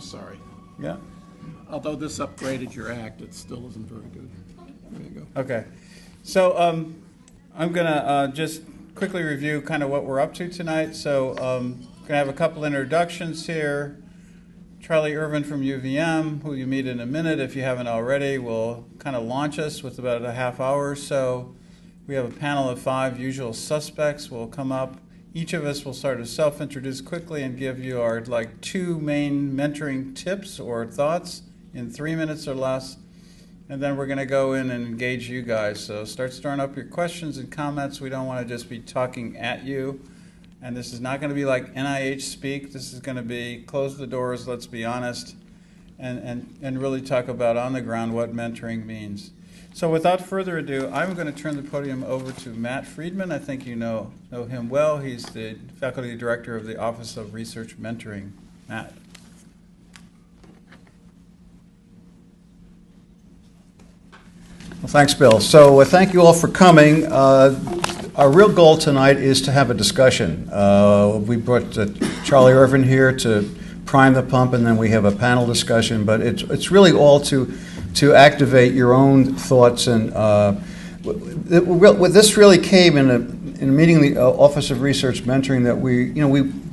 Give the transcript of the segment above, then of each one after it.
Sorry. Yeah. Although this upgraded your act, it still isn't very good. There you go. Okay. So I'm going to just quickly review kind of what we're up to tonight. So going to have a couple introductions here. Charlie Irvin from UVM, who you meet in a minute if you haven't already, will kind of launch us with about a half hour or so. We have a panel of 5 usual suspects will come up. Each of us will sort of self-introduce quickly and give you our 2 main mentoring tips or thoughts in 3 minutes or less. And then we're going to go in and engage you guys. So start stirring up your questions and comments. We don't want to just be talking at you. And this is not going to be like NIH speak. This is going to be close the doors, let's be honest, and really talk about on the ground what mentoring means. So without further ado, I'm going to turn the podium over to Matt Friedman. I think you know him well. He's the faculty director of the Office of Research Mentoring. Matt. Well, thanks, Bill. So thank you all for coming. Our real goal tonight is to have a discussion. We brought Charlie Irvin here to prime the pump, and then we have a panel discussion. But it's really all to activate your own thoughts. And this really came in a meeting the Office of Research Mentoring that we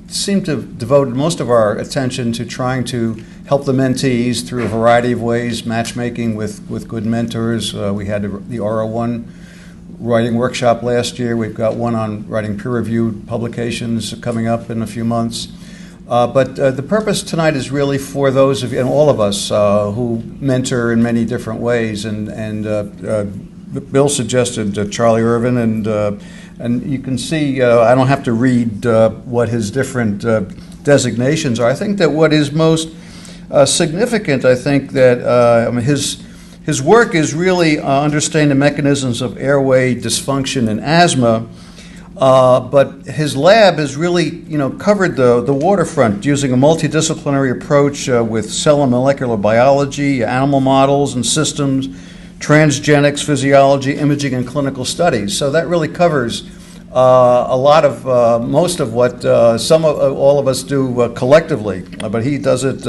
seem to have devoted most of our attention to trying to help the mentees through a variety of ways, matchmaking with good mentors. We had the R01 writing workshop last year. We've got one on writing peer-reviewed publications coming up in a few months. But the purpose tonight is really for those of you, and all of us, who mentor in many different ways. And Bill suggested Charlie Irvin, and you can see, I don't have to read what his different designations are. I think that what is most significant, I think that his work is really understanding the mechanisms of airway dysfunction and asthma, but his lab has really, covered the waterfront using a multidisciplinary approach with cell and molecular biology, animal models and systems, transgenics, physiology, imaging, and clinical studies. So that really covers a lot of most of what all of us do collectively, but he does it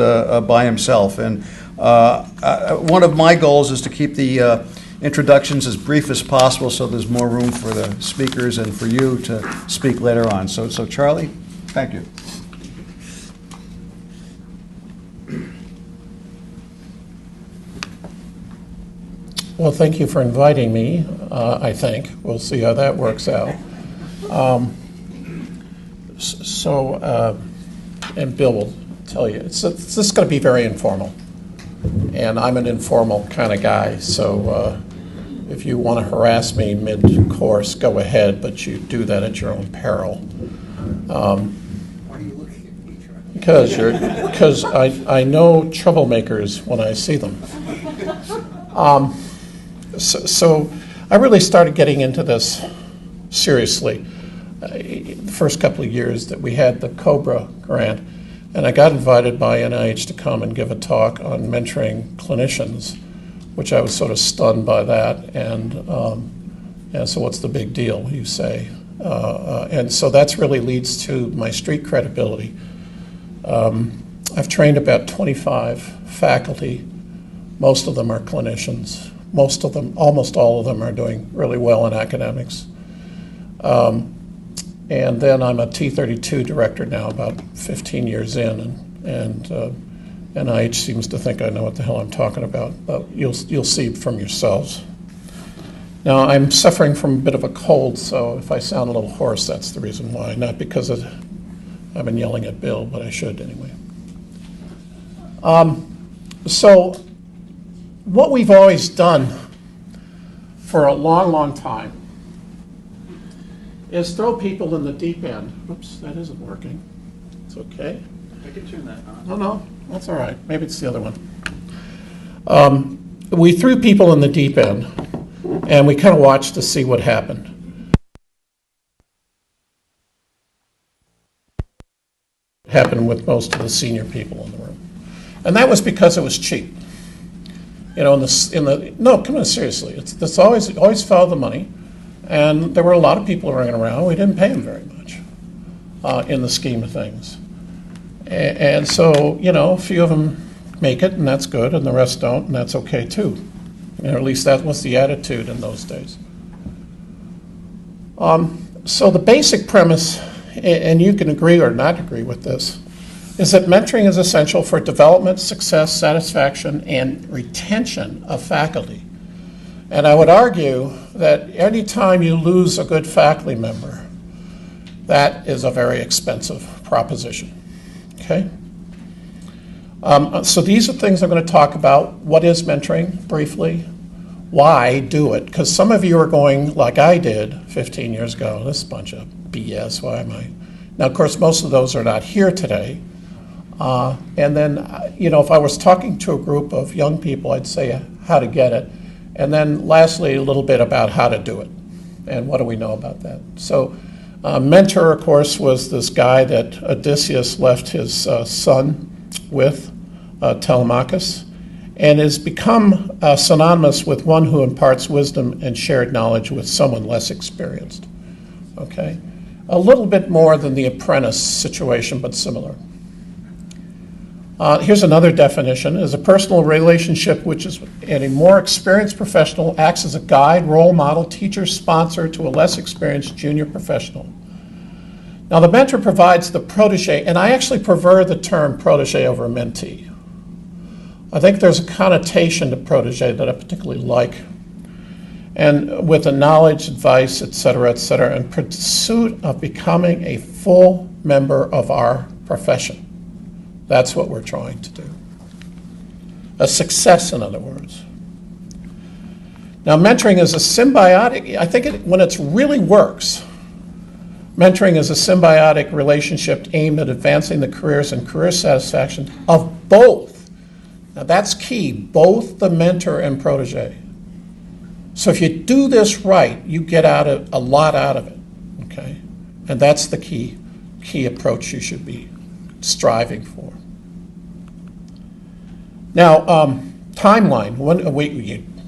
by himself. And one of my goals is to keep the introductions as brief as possible, so there's more room for the speakers and for you to speak later on. So Charlie, thank you. Well, thank you for inviting me, I think. We'll see how that works out. And Bill will tell you, it's just going to be very informal. And I'm an informal kind of guy, so if you want to harass me mid-course, go ahead, but you do that at your own peril. Why are you looking at me, Charlie? Because I know troublemakers when I see them. So I really started getting into this seriously the first couple of years that we had the COBRA grant, and I got invited by NIH to come and give a talk on mentoring clinicians, which I was sort of stunned by that, and so what's the big deal, you say? And so that's really leads to my street credibility. I've trained about 25 faculty. Most of them are clinicians. Most of them, almost all of them, are doing really well in academics. And then I'm a T32 director now, about 15 years in, and NIH seems to think I know what the hell I'm talking about, but you'll see from yourselves. Now, I'm suffering from a bit of a cold, so if I sound a little hoarse, that's the reason why. Not because I've been yelling at Bill, but I should anyway. So what we've always done for a long, long time is throw people in the deep end. Oops, that isn't working. It's okay. I can turn that on. No, that's all right. Maybe it's the other one. We threw people in the deep end, and we kind of watched to see what happened. It happened with most of the senior people in the room. And that was because it was cheap. No, come on, seriously. It's always follow the money. And there were a lot of people running around. We didn't pay them very much in the scheme of things. And so, you know, a few of them make it, and that's good, and the rest don't, and that's okay too. You know, at least that was the attitude in those days. So the basic premise, and you can agree or not agree with this, is that mentoring is essential for development, success, satisfaction, and retention of faculty. And I would argue that any time you lose a good faculty member, that is a very expensive proposition. Okay? So these are things I'm going to talk about. What is mentoring, briefly? Why do it? Because some of you are going, like I did 15 years ago, this bunch of BS, why am I? Now, of course, most of those are not here today. And then, you know, if I was talking to a group of young people, I'd say how to get it. And then lastly, a little bit about how to do it. And what do we know about that? So mentor, of course, was this guy that Odysseus left his son with, Telemachus, and has become synonymous with one who imparts wisdom and shared knowledge with someone less experienced. Okay? A little bit more than the apprentice situation, but similar. Here's another definition, is a personal relationship which is and a more experienced professional acts as a guide, role model, teacher, sponsor to a less experienced junior professional. Now the mentor provides the protege, and I actually prefer the term protege over mentee. I think there's a connotation to protege that I particularly like, and with the knowledge, advice, et cetera, in pursuit of becoming a full member of our profession. That's what we're trying to do. A success, in other words. Now, mentoring is a symbiotic, I think when it really works, mentoring is a symbiotic relationship aimed at advancing the careers and career satisfaction of both. Now, that's key, both the mentor and protege. So if you do this right, you get a lot out of it, okay? And that's the key approach you should be striving for. Now, timeline.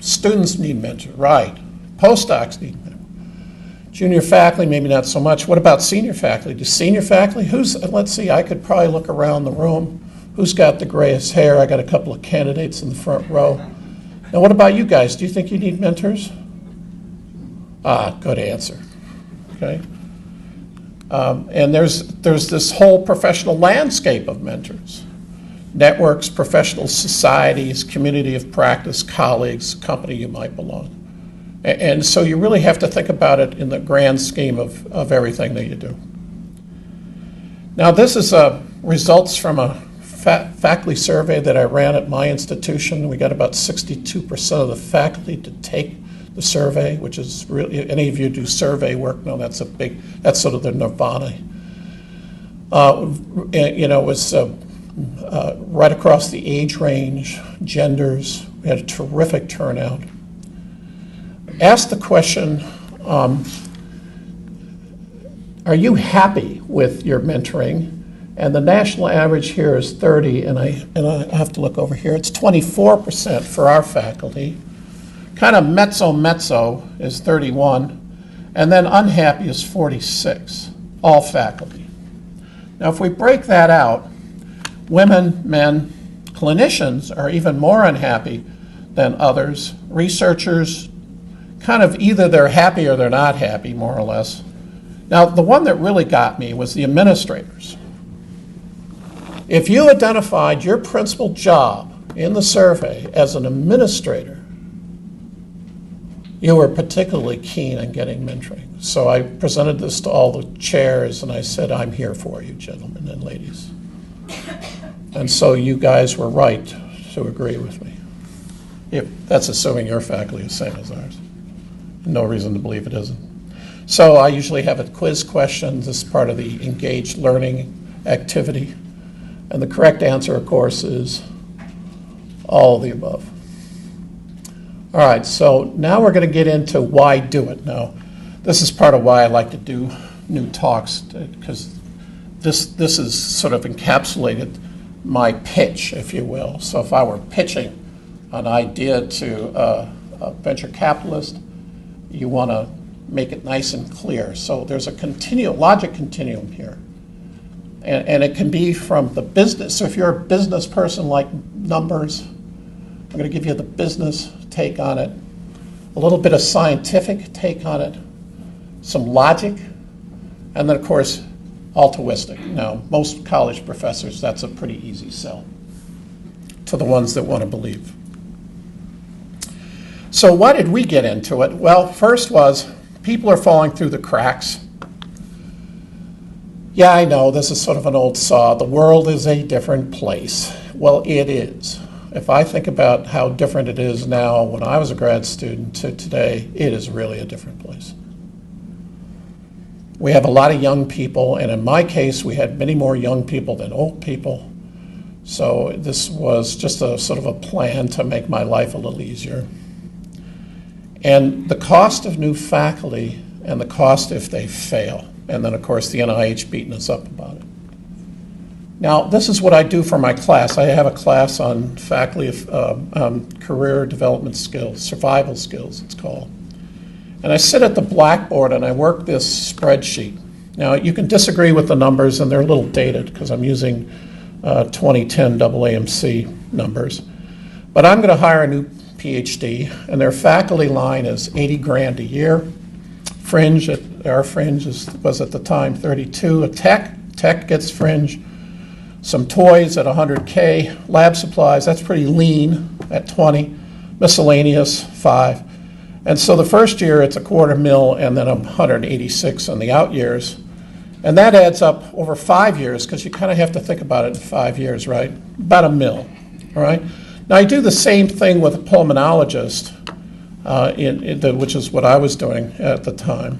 Students need mentors, right? Postdocs need mentors. Junior faculty, maybe not so much. What about senior faculty? Do senior faculty, let's see, I could probably look around the room. Who's got the grayest hair? I got a couple of candidates in the front row. Now, what about you guys? Do you think you need mentors? Good answer. Okay. And there's this whole professional landscape of mentors. Networks, professional societies, community of practice, colleagues, company you might belong. And so you really have to think about it in the grand scheme of everything that you do. Now this is results from a faculty survey that I ran at my institution. We got about 62% of the faculty to take the survey, which is really, any of you do survey work, no, that's sort of the nirvana. You know, it was right across the age range, genders. We had a terrific turnout. Asked the question, are you happy with your mentoring? And the national average here is 30, and I have to look over here. It's 24% for our faculty. Kind of mezzo is 31, and then unhappy is 46, all faculty. Now if we break that out, women, men, clinicians are even more unhappy than others. Researchers, kind of either they're happy or they're not happy, more or less. Now the one that really got me was the administrators. If you identified your principal job in the survey as an administrator, you were particularly keen on getting mentoring. So I presented this to all the chairs and I said, I'm here for you, gentlemen and ladies. And so you guys were right to agree with me. That's assuming your faculty is the same as ours. No reason to believe it isn't. So I usually have a quiz question. This is part of the engaged learning activity. And the correct answer, of course, is all of the above. All right, so now we're going to get into why do it. Now, this is part of why I like to do new talks, because this is sort of encapsulated my pitch, if you will. So if I were pitching an idea to a venture capitalist, you want to make it nice and clear. So there's a logic continuum here. And it can be from the business. So if you're a business person like numbers, I'm going to give you the business take on it, a little bit of scientific take on it, some logic, and then, of course, altruistic. Now, most college professors, that's a pretty easy sell to the ones that want to believe. So why did we get into it? Well, first was people are falling through the cracks. Yeah, I know, this is sort of an old saw. The world is a different place. Well, it is. If I think about how different it is now when I was a grad student to today, it is really a different place. We have a lot of young people, and in my case, we had many more young people than old people. So this was just a sort of a plan to make my life a little easier. And the cost of new faculty and the cost if they fail. And then, of course, the NIH beating us up about it. Now, this is what I do for my class. I have a class on faculty of career development skills, survival skills, it's called. And I sit at the blackboard and I work this spreadsheet. Now, you can disagree with the numbers, and they're a little dated because I'm using 2010 AAMC numbers. But I'm going to hire a new Ph.D., and their faculty line is 80 grand a year. Fringe, our fringe was at the time 32. A tech gets fringe. Some toys at 100K. Lab supplies, that's pretty lean at 20. Miscellaneous, 5. And so the first year it's $250,000 and then 186 in the out years. And that adds up over 5 years, because you kind of have to think about it in 5 years, right? About $1 million, all right? Now I do the same thing with a pulmonologist, which is what I was doing at the time.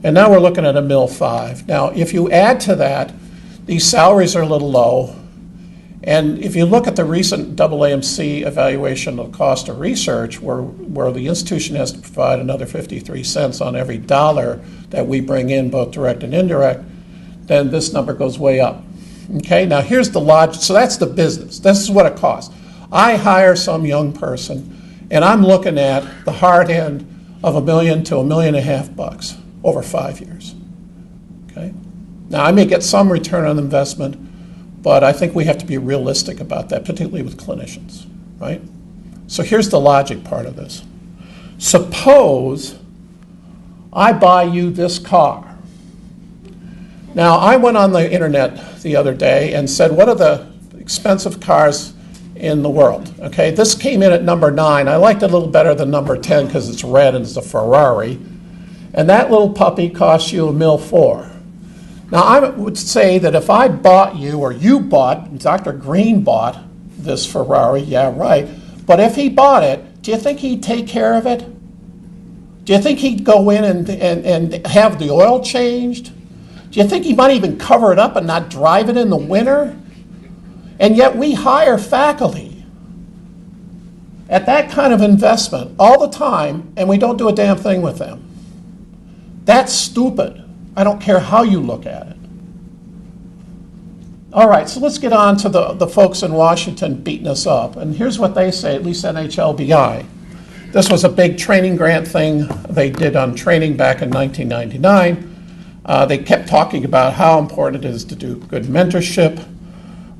And now we're looking at $1.5 million. Now if you add to that, these salaries are a little low. And if you look at the recent AAMC evaluation of cost of research, where the institution has to provide another 53 cents on every dollar that we bring in, both direct and indirect, then this number goes way up. Okay, now here's the logic. So that's the business. This is what it costs. I hire some young person, and I'm looking at the hard end of $1 million to $1.5 million over 5 years. Okay, now I may get some return on investment, but I think we have to be realistic about that, particularly with clinicians, right? So here's the logic part of this. Suppose I buy you this car. Now, I went on the internet the other day and said, what are the expensive cars in the world? Okay, this came in at number 9. I liked it a little better than number 10 because it's red and it's a Ferrari. And that little puppy costs you $1.4 million. Now, I would say that if I bought you, or you bought, Dr. Green bought this Ferrari, yeah, right, but if he bought it, do you think he'd take care of it? Do you think he'd go in and have the oil changed? Do you think he might even cover it up and not drive it in the winter? And yet we hire faculty at that kind of investment all the time, and we don't do a damn thing with them. That's stupid. I don't care how you look at it. All right, so let's get on to the folks in Washington beating us up. And here's what they say, at least NHLBI. This was a big training grant thing they did on training back in 1999. They kept talking about how important it is to do good mentorship,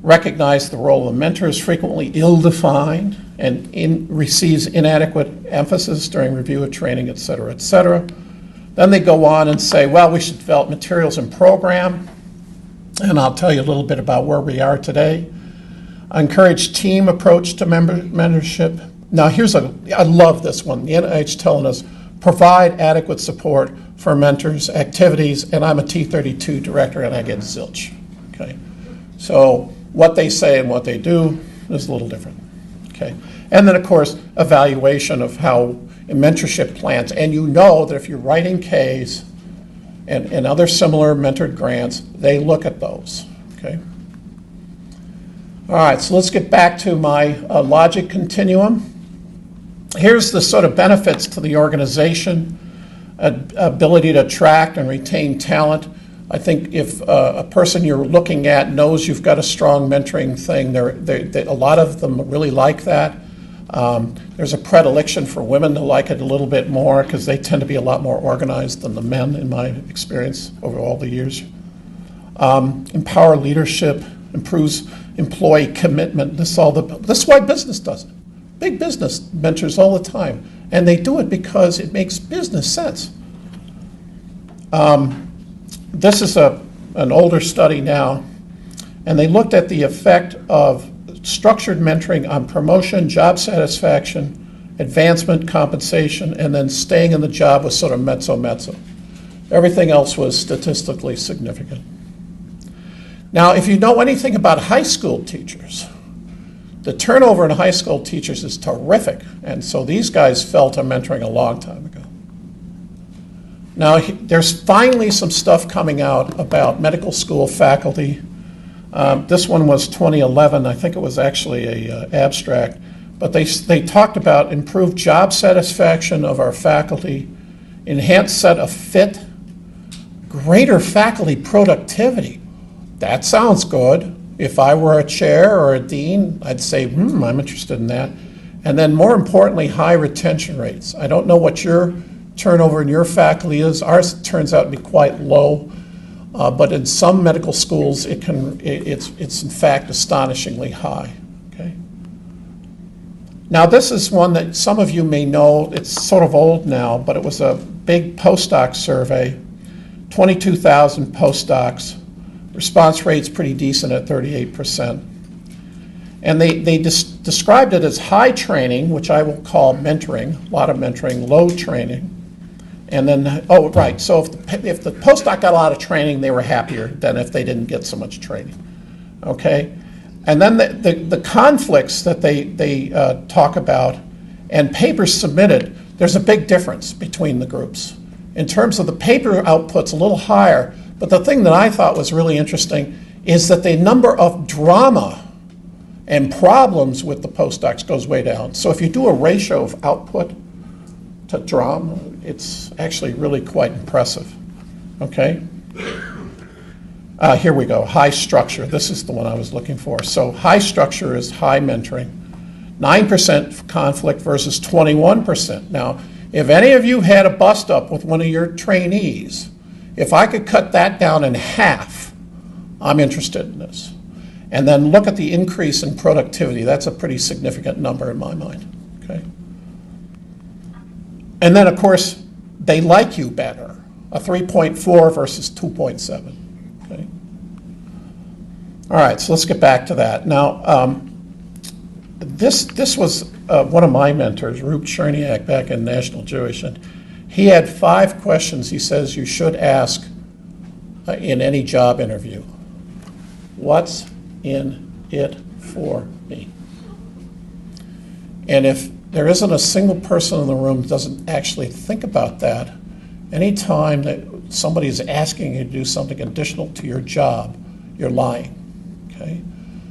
recognize the role of the mentor is frequently ill-defined and receives inadequate emphasis during review of training, et cetera, et cetera. Then they go on and say, well, we should develop materials and program. And I'll tell you a little bit about where we are today. I encourage team approach to mentorship. Now I love this one. The NIH telling us, provide adequate support for mentors' activities, and I'm a T32 director and I get zilch. Okay, so what they say and what they do is a little different. Okay, and then of course, evaluation of how mentorship plans, and you know that if you're writing Ks and other similar mentored grants, they look at those, okay? All right, so let's get back to my logic continuum. Here's the sort of benefits to the organization, ability to attract and retain talent. I think if a person you're looking at knows you've got a strong mentoring thing, a lot of them really like that. There's a predilection for women to like it a little bit more because they tend to be a lot more organized than the men, in my experience over all the years. empower leadership, improves employee commitment. This is why business does it. Big business mentors all the time, and they do it because it makes business sense. This is an older study now, and they looked at the effect of structured mentoring on promotion, job satisfaction, advancement, compensation, and then staying in the job was sort of mezzo-mezzo. Everything else was statistically significant. Now, if you know anything about high school teachers, the turnover in high school teachers is terrific, and so these guys fell to mentoring a long time ago. Now, there's finally some stuff coming out about medical school faculty. This one was 2011. I think it was actually an abstract. But they talked about improved job satisfaction of our faculty, enhanced set of fit, greater faculty productivity. That sounds good. If I were a chair or a dean, I'd say, I'm interested in that. And then more importantly, high retention rates. I don't know what your turnover in your faculty is. Ours turns out to be quite low, but in some medical schools, it's in fact astonishingly high. Okay. Now this is one that some of you may know. It's sort of old now, but it was a big postdoc survey, 22,000 postdocs. Response rate's pretty decent at 38%. And they described it as high training, which I will call mentoring, a lot of mentoring, low training. And then, so if the postdoc got a lot of training, they were happier than if they didn't get so much training, okay? And then the conflicts that they talk about and papers submitted, there's a big difference between the groups. In terms of the paper output's a little higher, but the thing that I thought was really interesting is that the number of drama and problems with the postdocs goes way down. So if you do a ratio of output to drama, it's actually really quite impressive, okay? Here we go, high structure. This is the one I was looking for. So high structure is high mentoring. 9% conflict versus 21%. Now, if any of you had a bust up with one of your trainees, if I could cut that down in half, I'm interested in this. And then look at the increase in productivity. That's a pretty significant number in my mind, okay? And then, of course, they like you better, a 3.4 versus 2.7, okay? All right, so let's get back to that. Now, this was one of my mentors, Rube Cherniak, back in National Jewish, and he had 5 questions he says you should ask in any job interview. What's in it for me? And if there isn't a single person in the room that doesn't actually think about that, anytime that somebody is asking you to do something additional to your job, you're lying, okay?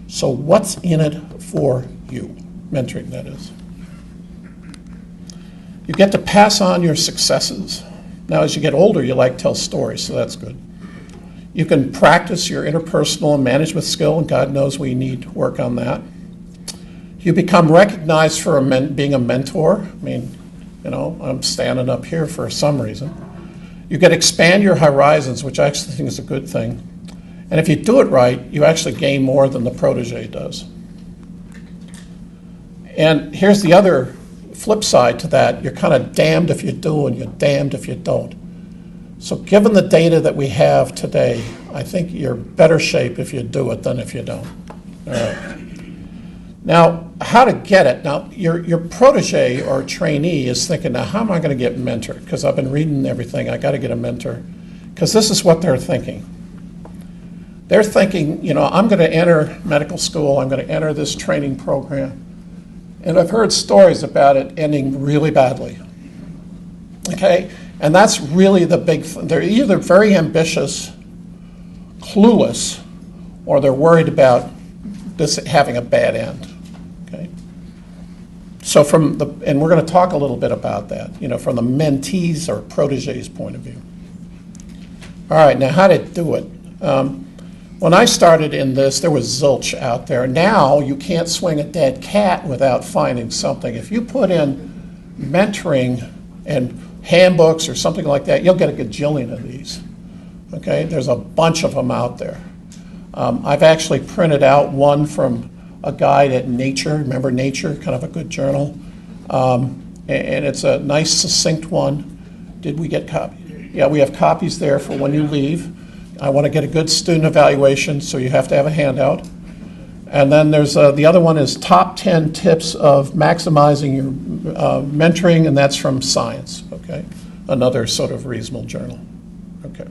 So what's in it for you? Mentoring, that is. You get to pass on your successes. Now, as you get older, you like to tell stories, so that's good. You can practice your interpersonal and management skill, and God knows we need to work on that. You become recognized for being a mentor. I mean, you know, I'm standing up here for some reason. You can expand your horizons, which I actually think is a good thing. And if you do it right, you actually gain more than the protege does. And here's the other flip side to that. You're kind of damned if you do and you're damned if you don't. So given the data that we have today, I think you're better shape if you do it than if you don't. All right. Now, how to get it? Now, your protege or trainee is thinking, now, how am I going to get mentored? Because I've been reading everything. I got to get a mentor. Because this is what they're thinking. They're thinking, you know, I'm going to enter medical school. I'm going to enter this training program. And I've heard stories about it ending really badly. Okay? And that's really the big thing. They're either very ambitious, clueless, or they're worried about this having a bad end. Okay? So and we're going to talk a little bit about that, you know, from the mentees or proteges point of view. All right, now how to do it. When I started in this, there was zilch out there. Now you can't swing a dead cat without finding something. If you put in mentoring and handbooks or something like that, you'll get a gajillion of these. Okay, there's a bunch of them out there. I've actually printed out one from a guide at Nature. Remember Nature, kind of a good journal. And it's a nice, succinct one. Did we get copies? Yeah, we have copies there for when you leave. I want to get a good student evaluation, so you have to have a handout. And then there's the other one is Top 10 Tips of Maximizing Your Mentoring, and that's from Science, okay? Another sort of reasonable journal, okay?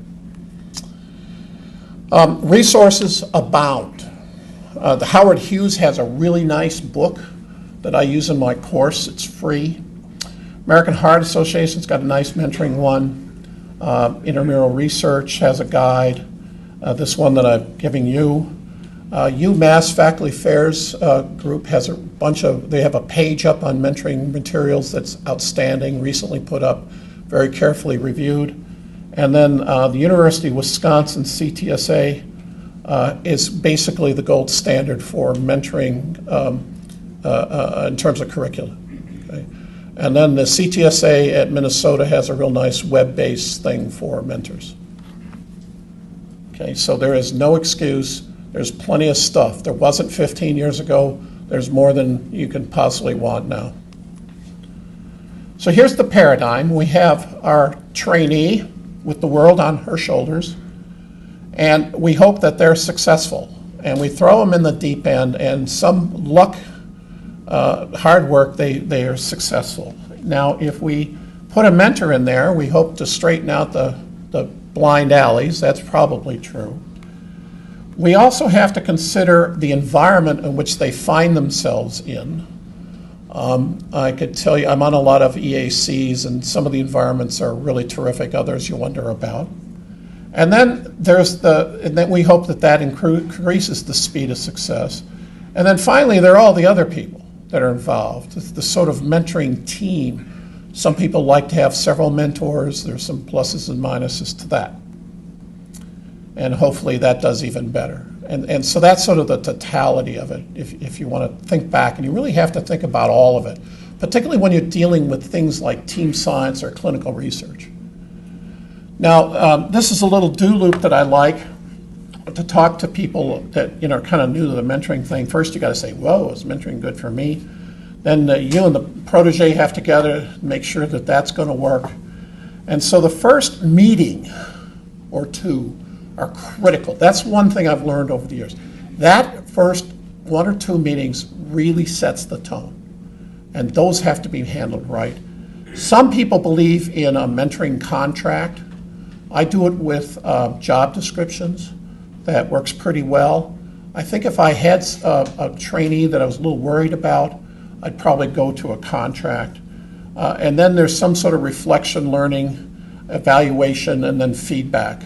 Resources abound. The Howard Hughes has a really nice book that I use in my course. It's free. American Heart Association's got a nice mentoring one. Intramural Research has a guide. This one that I'm giving you. UMass Faculty Affairs group has a bunch of, they have a page up on mentoring materials that's outstanding, recently put up, very carefully reviewed. And then the University of Wisconsin CTSA is basically the gold standard for mentoring in terms of curricula. Okay? And then the CTSA at Minnesota has a real nice web-based thing for mentors. Okay, so there is no excuse. There's plenty of stuff. There wasn't 15 years ago. There's more than you can possibly want now. So here's the paradigm. We have our trainee with the world on her shoulders, and we hope that they're successful. And we throw them in the deep end, and some luck, hard work, they are successful. Now, if we put a mentor in there, we hope to straighten out the blind alleys. That's probably true. We also have to consider the environment in which they find themselves in. I could tell you, I'm on a lot of EACs, and some of the environments are really terrific, others you wonder about. And then then we hope that increases the speed of success. And then finally, there are all the other people that are involved, the sort of mentoring team. Some people like to have several mentors. There's some pluses and minuses to that. And hopefully that does even better. And so that's sort of the totality of it, if you want to think back. And you really have to think about all of it, particularly when you're dealing with things like team science or clinical research. Now, this is a little do loop that I like to talk to people that are kind of new to the mentoring thing. First, you got to say, whoa, is mentoring good for me? Then you and the protege have to together make sure that that's going to work. And so the first meeting or two are critical. That's one thing I've learned over the years. That first 1 or 2 meetings really sets the tone, and those have to be handled right. Some people believe in a mentoring contract. I do it with job descriptions. That works pretty well. I think if I had a trainee that I was a little worried about, I'd probably go to a contract. And then there's some sort of reflection, learning, evaluation, and then feedback.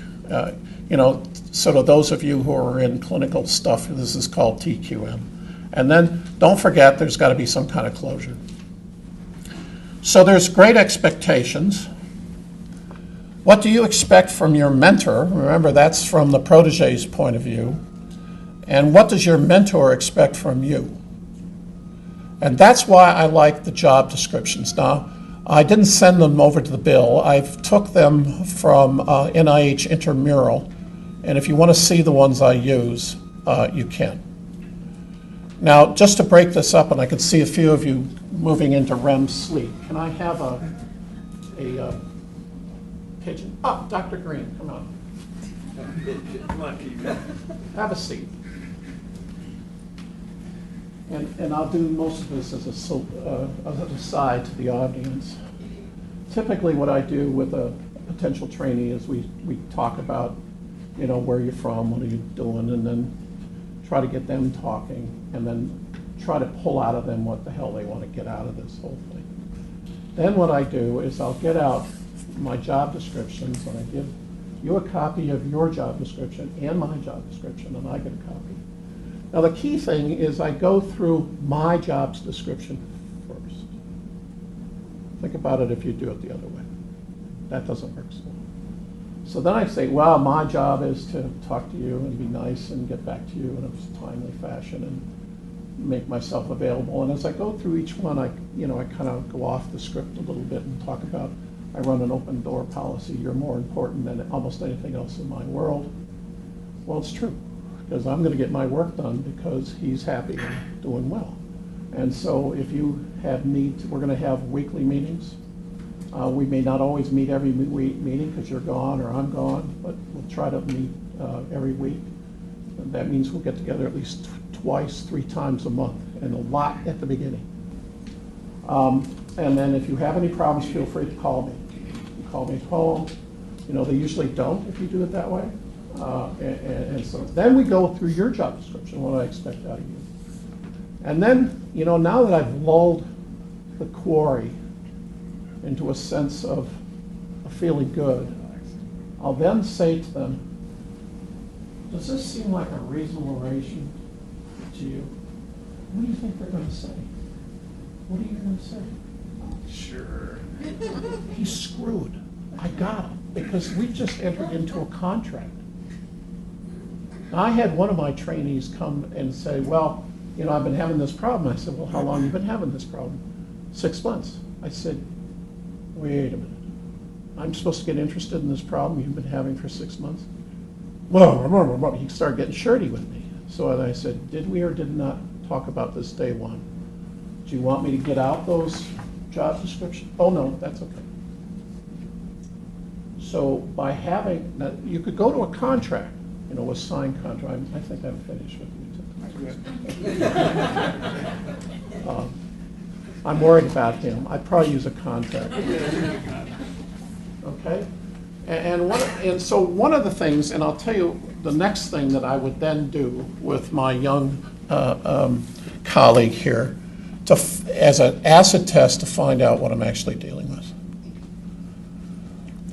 Sort of those of you who are in clinical stuff, this is called TQM. And then don't forget there's got to be some kind of closure. So there's great expectations. What do you expect from your mentor? Remember, that's from the protege's point of view. And what does your mentor expect from you? And that's why I like the job descriptions. Now, I didn't send them over to the bill. I took them from NIH Intramural. And if you want to see the ones I use, you can. Now, just to break this up, and I can see a few of you moving into REM sleep, can I have a pigeon? Oh, Dr. Green, come on. Come on, keep going. Have a seat. And I'll do most of this as an aside to the audience. Typically what I do with a potential trainee is we talk about, where you're from, what are you doing, and then try to get them talking, and then try to pull out of them what the hell they want to get out of this whole thing. Then what I do is I'll get out my job descriptions, and I give you a copy of your job description and my job description, and I get a copy. Now the key thing is I go through my job's description first. Think about it if you do it the other way. That doesn't work so well. So then I say, well, my job is to talk to you and be nice and get back to you in a timely fashion and make myself available. And as I go through each one, I kind of go off the script a little bit and talk about I run an open door policy. You're more important than almost anything else in my world. Well, it's true, because I'm going to get my work done because he's happy and doing well. And so if you have needs, we're going to have weekly meetings. We may not always meet every meeting because you're gone or I'm gone, but we'll try to meet every week. And that means we'll get together at least twice, 3 times a month, and a lot at the beginning. And then if you have any problems, feel free to call me. You call me at home. You know, they usually don't if you do it that way. And so then we go through your job description, what I expect out of you. And then, you know, now that I've lulled the quarry into a sense of feeling good, I'll then say to them, does this seem like a reasonable arrangement to you? What do you think they're going to say? What are you going to say? Sure. He's screwed. I got him, because we just entered into a contract. I had one of my trainees come and say, well, you know, I've been having this problem. I said, well, how long have you been having this problem? 6 months. I said, wait a minute. I'm supposed to get interested in this problem you've been having for 6 months? Well, he started getting shirty with me. So I said, did we or did not talk about this day one? Do you want me to get out those job descriptions? Oh, no, that's okay. So by having, now, you could go to a contract, you know, a signed contract. I think I'm finished with you today. I'm worried about him. I'd probably use a contract. Okay? And so one of the things, and I'll tell you the next thing that I would then do with my young colleague here, as an acid test to find out what I'm actually dealing with.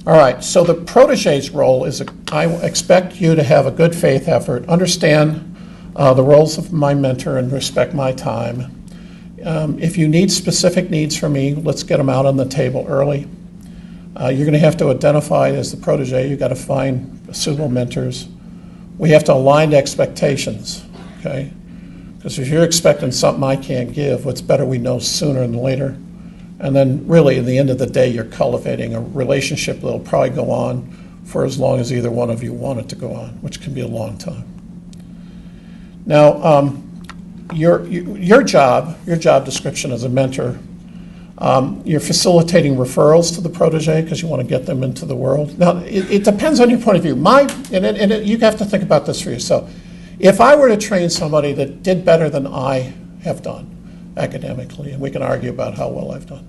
All right, so the protege's role is, I expect you to have a good faith effort, understand the roles of my mentor and respect my time. If you need specific needs from me, let's get them out on the table early. You're going to have to identify as the protege. You've got to find suitable mentors. We have to align expectations, okay? Because if you're expecting something I can't give, what's better we know sooner than later. And then really, at the end of the day, you're cultivating a relationship that'll probably go on for as long as either one of you want it to go on, which can be a long time. Now, your job description as a mentor, you're facilitating referrals to the protege because you want to get them into the world. Now, it depends on your point of view. You have to think about this for yourself. If I were to train somebody that did better than I have done academically, and we can argue about how well I've done,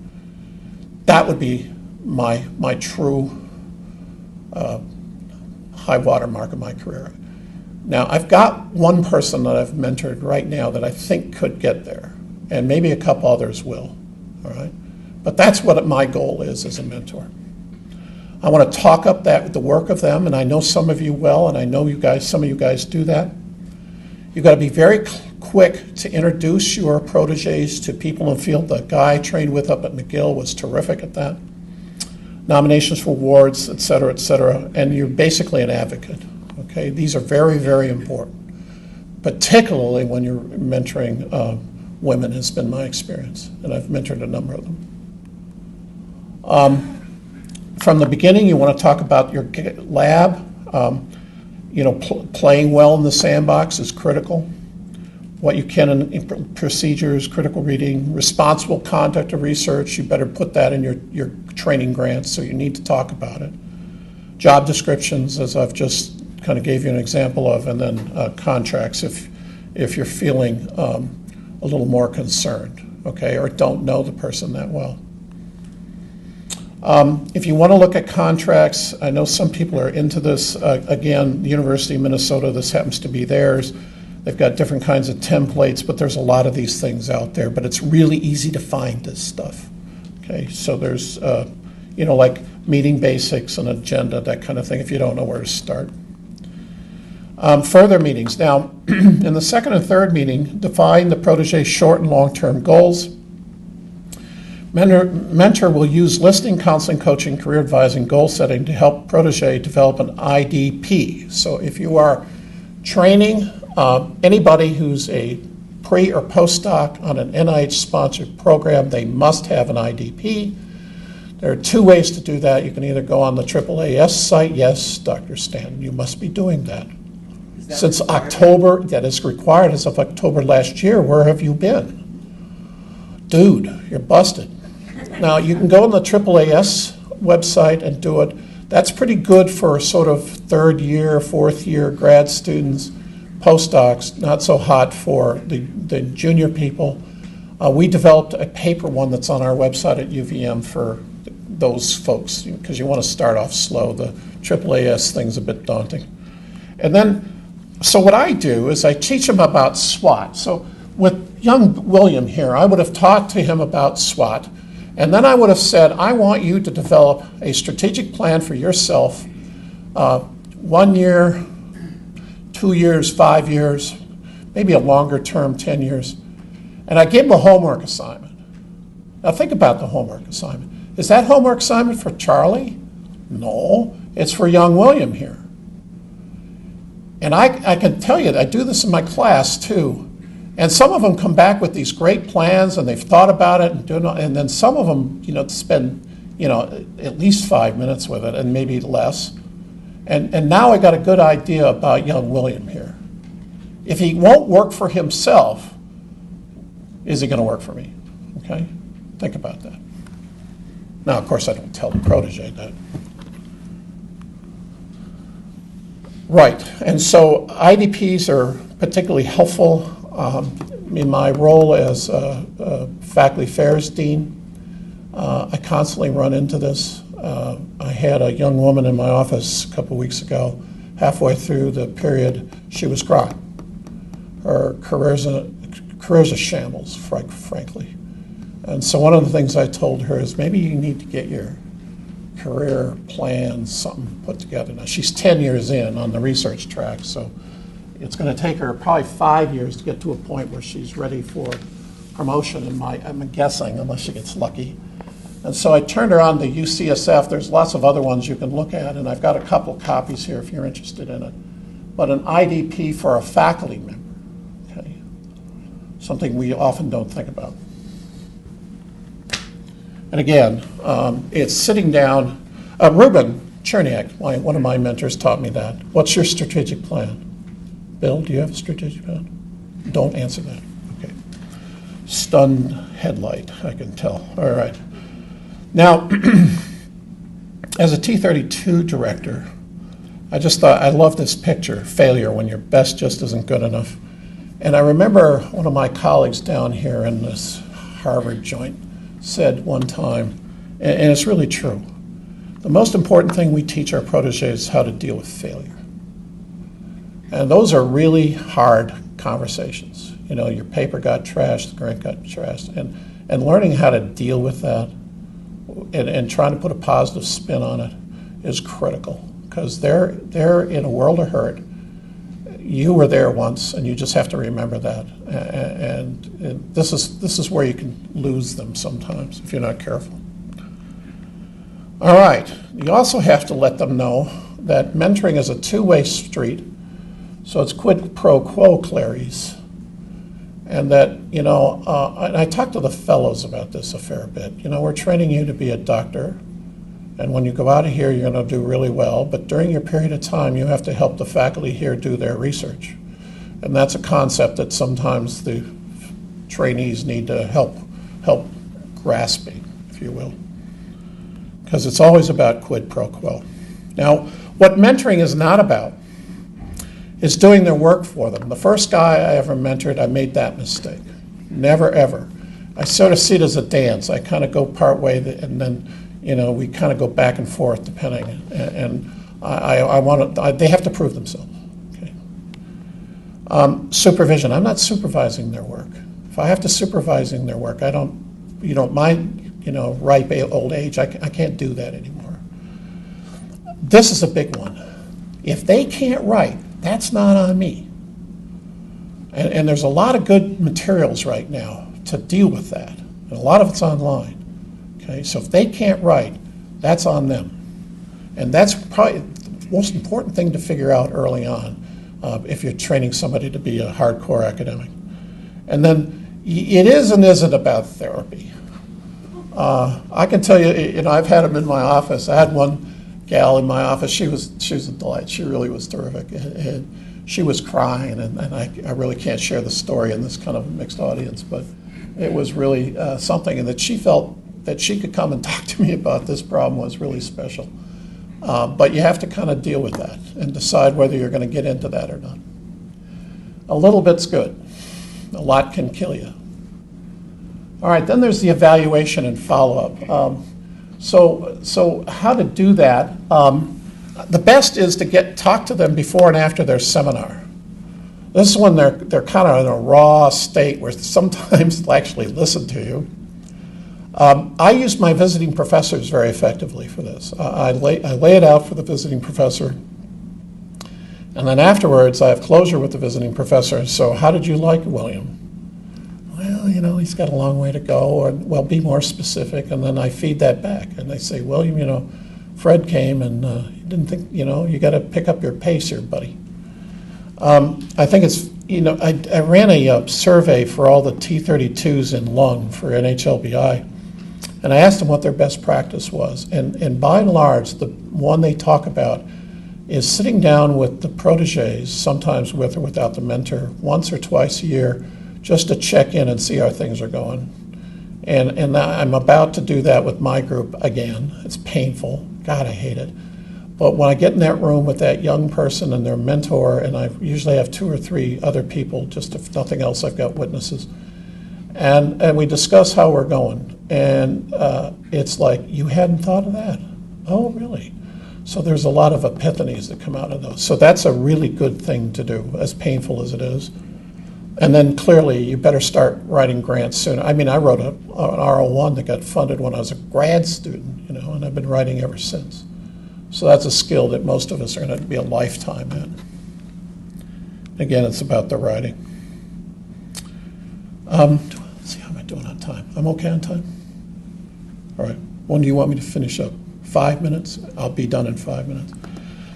that would be my true high water mark of my career. Now, I've got one person that I've mentored right now that I think could get there, and maybe a couple others will, all right? But that's what my goal is as a mentor. I want to talk up the work of them, and I know some of you will, and I know some of you guys do that. You've got to be very quick to introduce your proteges to people in the field. The guy I trained with up at McGill was terrific at that. Nominations for awards, et cetera, and you're basically an advocate. Okay, these are very, very important, particularly when you're mentoring women, has been my experience, and I've mentored a number of them. From the beginning, you want to talk about your lab. Playing well in the sandbox is critical. What you can in procedures, critical reading, responsible conduct of research, you better put that in your training grants, so you need to talk about it. Job descriptions, as I've just kind of gave you an example of, and then contracts if you're feeling a little more concerned, okay, or don't know the person that well. If you want to look at contracts, I know some people are into this. Again, the University of Minnesota, this happens to be theirs. They've got different kinds of templates, but there's a lot of these things out there. But it's really easy to find this stuff. Okay, so there's, like meeting basics, an agenda, that kind of thing, if you don't know where to start. Further meetings. Now, in the second and third meeting, define the protege's short and long-term goals. Mentor will use listening, counseling, coaching, career advising, goal setting to help protege develop an IDP. So if you are training anybody who's a pre or postdoc on an NIH-sponsored program, they must have an IDP. There are two ways to do that. You can either go on the AAAS site. Yes, Dr. Stanton, you must be doing that. Since October, that is required as of October last year. Where have you been? Dude, you're busted. Now, you can go on the AAAS website and do it. That's pretty good for sort of third year, fourth year grad students, postdocs, not so hot for the junior people. We developed a paper one that's on our website at UVM for those folks, because you want to start off slow. The AAAS thing's a bit daunting. And then, so what I do is I teach them about SWOT. So with young William here, I would have talked to him about SWOT, and then I would have said, I want you to develop a strategic plan for yourself, 1 year, 2 years, 5 years, maybe a longer term, 10 years. And I gave him a homework assignment. Now think about the homework assignment. Is that homework assignment for Charlie? No, it's for young William here. And I can tell you, I do this in my class too. And some of them come back with these great plans and they've thought about it and then some of them, spend, at least 5 minutes with it and maybe less. And now I got a good idea about young William here. If he won't work for himself, is he going to work for me? Okay? Think about that. Now, of course, I don't tell the protege that. Right, and so IDPs are particularly helpful. In my role as faculty affairs dean, I constantly run into this. I had a young woman in my office a couple weeks ago. Halfway through the period, she was crying. Her career's a shambles, frankly. And so one of the things I told her is maybe you need to get your career plan, something put together. Now, she's 10 years in on the research track, so it's going to take her probably 5 years to get to a point where she's ready for promotion, I'm guessing, unless she gets lucky. And so I turned her on to UCSF. There's lots of other ones you can look at, and I've got a couple copies here if you're interested in it. But an IDP for a faculty member, okay? Something we often don't think about. And again, it's sitting down. Ruben Cherniak, one of my mentors, taught me that. What's your strategic plan? Bill, do you have a strategic plan? Don't answer that. Okay. Stunned headlight, I can tell. All right. Now, as a T32 director, I just thought, I love this picture, failure when your best just isn't good enough. And I remember one of my colleagues down here in this Harvard joint said one time, and it's really true, the most important thing we teach our proteges is how to deal with failure. And those are really hard conversations. Your paper got trashed, the grant got trashed, and learning how to deal with that and trying to put a positive spin on it is critical, because they're in a world of hurt. You were there once, and you just have to remember that. And this is where you can lose them sometimes if you're not careful. All right. You also have to let them know that mentoring is a two-way street. So it's quid pro quo, Clarice. And that, and I talked to the fellows about this a fair bit. We're training you to be a doctor. And when you go out of here, you're going to do really well. But during your period of time, you have to help the faculty here do their research. And that's a concept that sometimes the trainees need to help grasping, if you will. Because it's always about quid pro quo. Now, what mentoring is not about is doing their work for them. The first guy I ever mentored, I made that mistake. Never, ever. I sort of see it as a dance. I kind of go part way, and then we kind of go back and forth depending, and they have to prove themselves. Okay. Supervision. I'm not supervising their work. If I have to supervising their work, mind, ripe old age. I can't do that anymore. This is a big one. If they can't write, that's not on me. And there's a lot of good materials right now to deal with that, and a lot of it's online. Okay, so if they can't write, that's on them. And that's probably the most important thing to figure out early on if you're training somebody to be a hardcore academic. And then it is and isn't about therapy. I can tell you, I've had them in my office. I had one gal in my office. She was a delight. She really was terrific, and she was crying. And I really can't share the story in this kind of mixed audience, but it was really something, and that she felt that she could come and talk to me about this problem was really special. But you have to kind of deal with that and decide whether you're going to get into that or not. A little bit's good. A lot can kill you. All right, then there's the evaluation and follow-up. So how to do that? The best is to talk to them before and after their seminar. This is when they're kind of in a raw state where sometimes they'll actually listen to you. I use my visiting professors very effectively for this. I lay it out for the visiting professor, and then afterwards I have closure with the visiting professor. So how did you like William? Well, he's got a long way to go, or, well, be more specific, and then I feed that back. And they say, William, Fred came and he didn't think, you got to pick up your pace here, buddy. I think it's, I ran a survey for all the T32s in lung for NHLBI, and I asked them what their best practice was. And by and large, the one they talk about is sitting down with the proteges, sometimes with or without the mentor, once or twice a year, just to check in and see how things are going. And I'm about to do that with my group again. It's painful. God, I hate it. But when I get in that room with that young person and their mentor, and I usually have 2 or 3 other people, just if nothing else, I've got witnesses, and we discuss how we're going. And it's like, you hadn't thought of that? Oh, really? So there's a lot of epiphanies that come out of those. So that's a really good thing to do, as painful as it is. And then clearly, you better start writing grants soon. I mean, I wrote an R01 that got funded when I was a grad student, and I've been writing ever since. So that's a skill that most of us are going to be a lifetime at. Again, it's about the writing. Let's see, how am I doing on time? I'm okay on time? All right. When do you want me to finish up? 5 minutes? I'll be done in 5 minutes.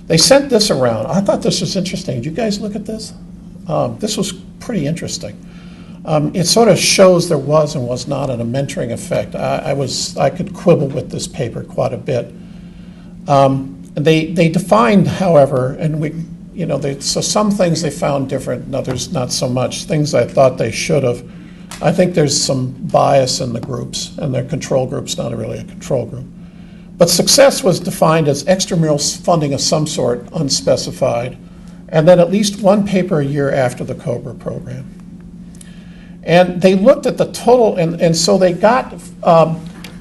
They sent this around. I thought this was interesting. Did you guys look at this? This was pretty interesting. It sort of shows there was and was not a mentoring effect. I could quibble with this paper quite a bit. They defined, however, and so some things they found different, and others not so much. Things I thought they should have. I think there's some bias in the groups, and their control group's not really a control group. But success was defined as extramural funding of some sort, unspecified, and then at least one paper a year after the COBRA program. And they looked at the total, and so they got,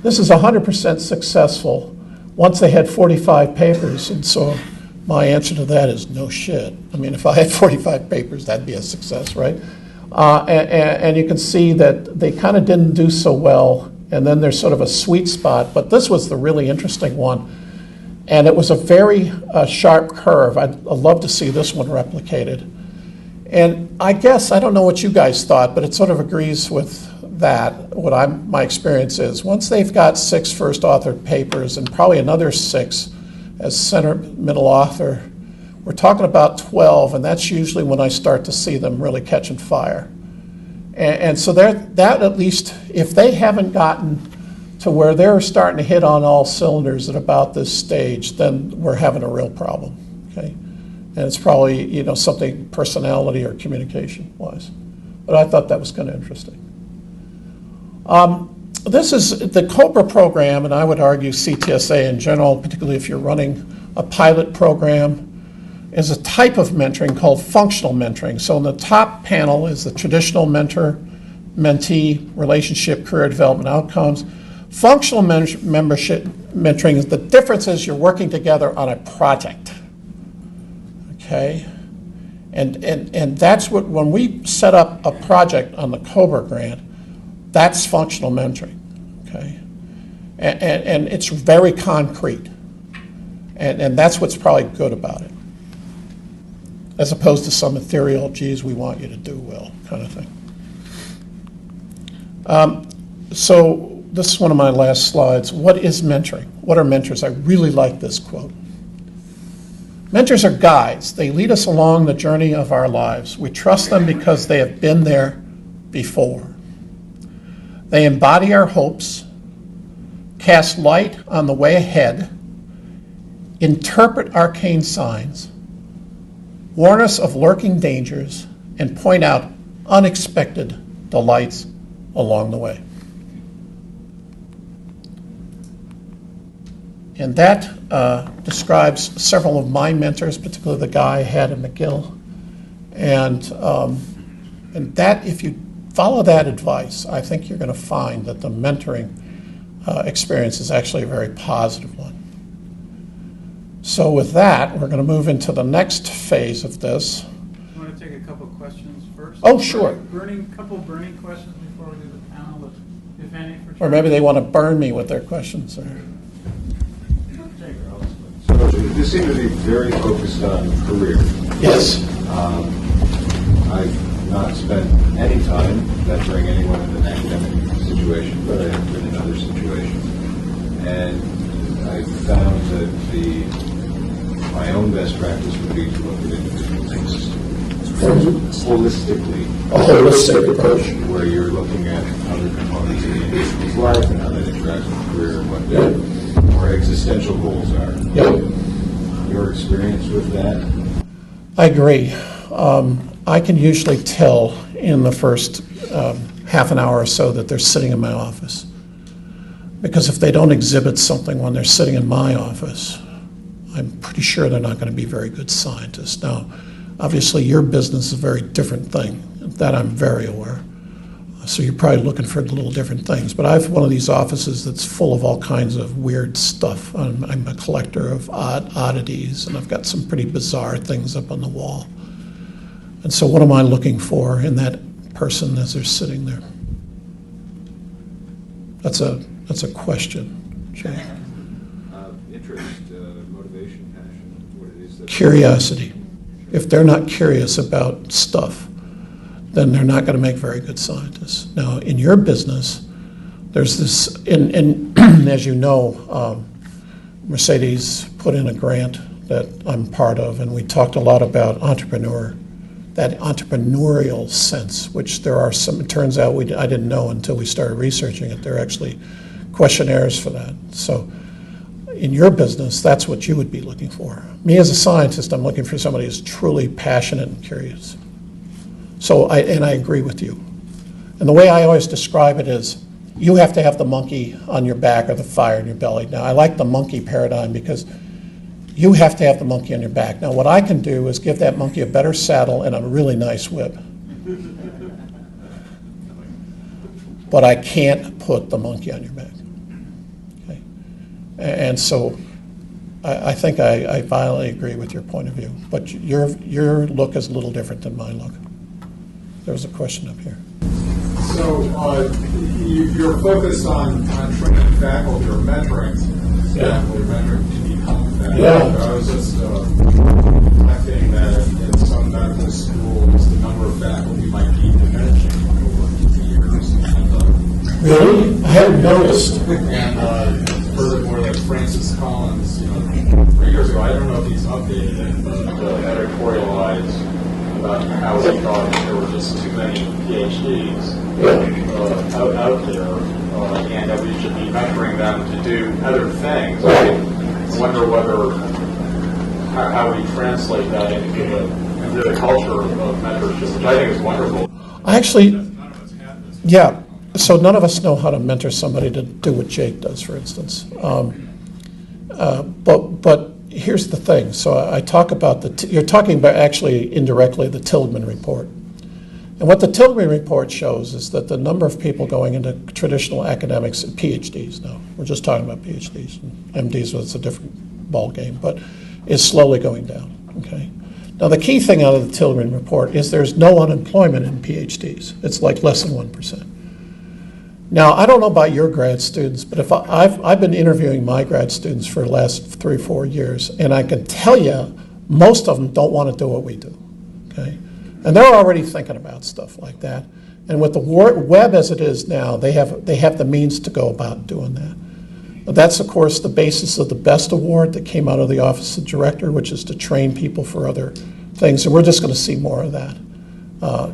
this is 100% successful once they had 45 papers. And so my answer to that is no shit. I mean, if I had 45 papers, that'd be a success, right? And you can see that they kind of didn't do so well, and then there's sort of a sweet spot, but this was the really interesting one. And it was a very sharp curve. I'd love to see this one replicated. And I guess, I don't know what you guys thought, but it sort of agrees with that, what my experience is. Once they've got 6 first authored papers and probably another 6 as center middle author, we're talking about 12, and that's usually when I start to see them really catching fire. And so that at least, if they haven't gotten to where they're starting to hit on all cylinders at about this stage, then we're having a real problem, okay? And it's probably, something personality or communication-wise. But I thought that was kind of interesting. This is the COBRA program, and I would argue CTSA in general, particularly if you're running a pilot program, is a type of mentoring called functional mentoring. So in the top panel is the traditional mentor-mentee relationship, career development outcomes. Functional mentoring is the difference is you're working together on a project, okay? And that's what, when we set up a project on the COBRA grant, that's functional mentoring, okay? And it's very concrete, and that's what's probably good about it, as opposed to some ethereal, geez, we want you to do well kind of thing. So this is one of my last slides. What is mentoring? What are mentors? I really like this quote. Mentors are guides. They lead us along the journey of our lives. We trust them because they have been there before. They embody our hopes. cast light on the way ahead, interpret arcane signs, warn us of lurking dangers, and point out unexpected delights along the way. And that describes several of my mentors, particularly the guy I had at McGill. And that, if you follow that advice, I think you're going to find that the mentoring experience is actually a very positive one. So with that, we're going to move into the next phase of this. You want to take a couple questions first? Oh, sure. Couple burning questions before we do the panel, if any. Or maybe they want to burn me with their questions. Or... So you seem to be very focused on career. Yes. I've not spent any time mentoring anyone in an academic situation, but I have been in other situations. And I found that my own best practice would be to look at individual things holistically. A holistic approach. Where you're looking at other components of the individual's life and how that interacts with career and what their more existential goals are. Yep. Your experience with that? I agree. I can usually tell in the first half an hour or so that they're sitting in my office. Because if they don't exhibit something when they're sitting in my office, I'm pretty sure they're not going to be very good scientists. Now, obviously your business is a very different thing. That I'm very aware. So you're probably looking for little different things. But I have one of these offices that's full of all kinds of weird stuff. I'm a collector of oddities, and I've got some pretty bizarre things up on the wall. And so what am I looking for in that person as they're sitting there? That's a question, Jay. Interest, motivation, passion, what it is that... Curiosity. If they're not curious about stuff, then they're not going to make very good scientists. Now, in your business, there's this, and as you know, Mercedes put in a grant that I'm part of, and we talked a lot about that entrepreneurial sense, which there are some, it turns out I didn't know until we started researching it. There are actually questionnaires for that. So in your business, that's what you would be looking for. Me as a scientist, I'm looking for somebody who's truly passionate and curious. So I agree with you. And the way I always describe it is, you have to have the monkey on your back or the fire in your belly. Now, I like the monkey paradigm because you have to have the monkey on your back. Now, what I can do is give that monkey a better saddle and a really nice whip. But I can't put the monkey on your back. Okay? And so I think I violently agree with your point of view. But your look is a little different than my look. There was a question up here. So you're focused on training faculty or mentoring faculty, mentoring to become faculty. Yeah. I was just reflecting that in some medical schools, the number of faculty might be diminishing over the years. Really? I hadn't noticed. And furthermore, that Francis Collins, 3 years ago, I don't know if he's updated it, but editorialized about how he thought there were just too many PhDs out there, and that we should be mentoring them to do other things. I wonder how we translate that into the culture of mentorship, which I think is wonderful. Yeah. So none of us know how to mentor somebody to do what Jake does, for instance. But here's the thing. So I talk about you're talking about actually indirectly the Tilghman report. And what the Tilghman report shows is that the number of people going into traditional academics, PhDs now, we're just talking about PhDs, and MDs was a different ball game, but is slowly going down, okay? Now the key thing out of the Tilghman report is there's no unemployment in PhDs. It's like less than 1%. Now, I don't know about your grad students, but if I've been interviewing my grad students for the last 3 or 4 years, and I can tell you, most of them don't want to do what we do, okay? And they're already thinking about stuff like that. And with the web as it is now, they have the means to go about doing that. But that's, of course, the basis of the BEST award that came out of the Office of Director, which is to train people for other things. And we're just going to see more of that.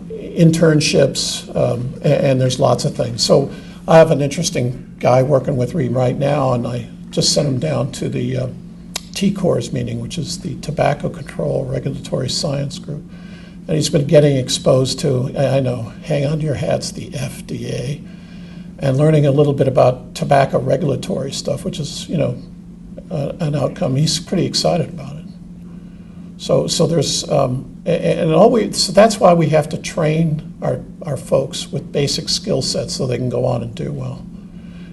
Internships, and there's lots of things. So I have an interesting guy working with me right now, and I just sent him down to the TCORS meeting, which is the Tobacco Control Regulatory Science Group. And he's been getting exposed to, I know, hang on to your hats, the FDA, and learning a little bit about tobacco regulatory stuff, which is, an outcome. He's pretty excited about it. So there's, so that's why we have to train our folks with basic skill sets so they can go on and do well.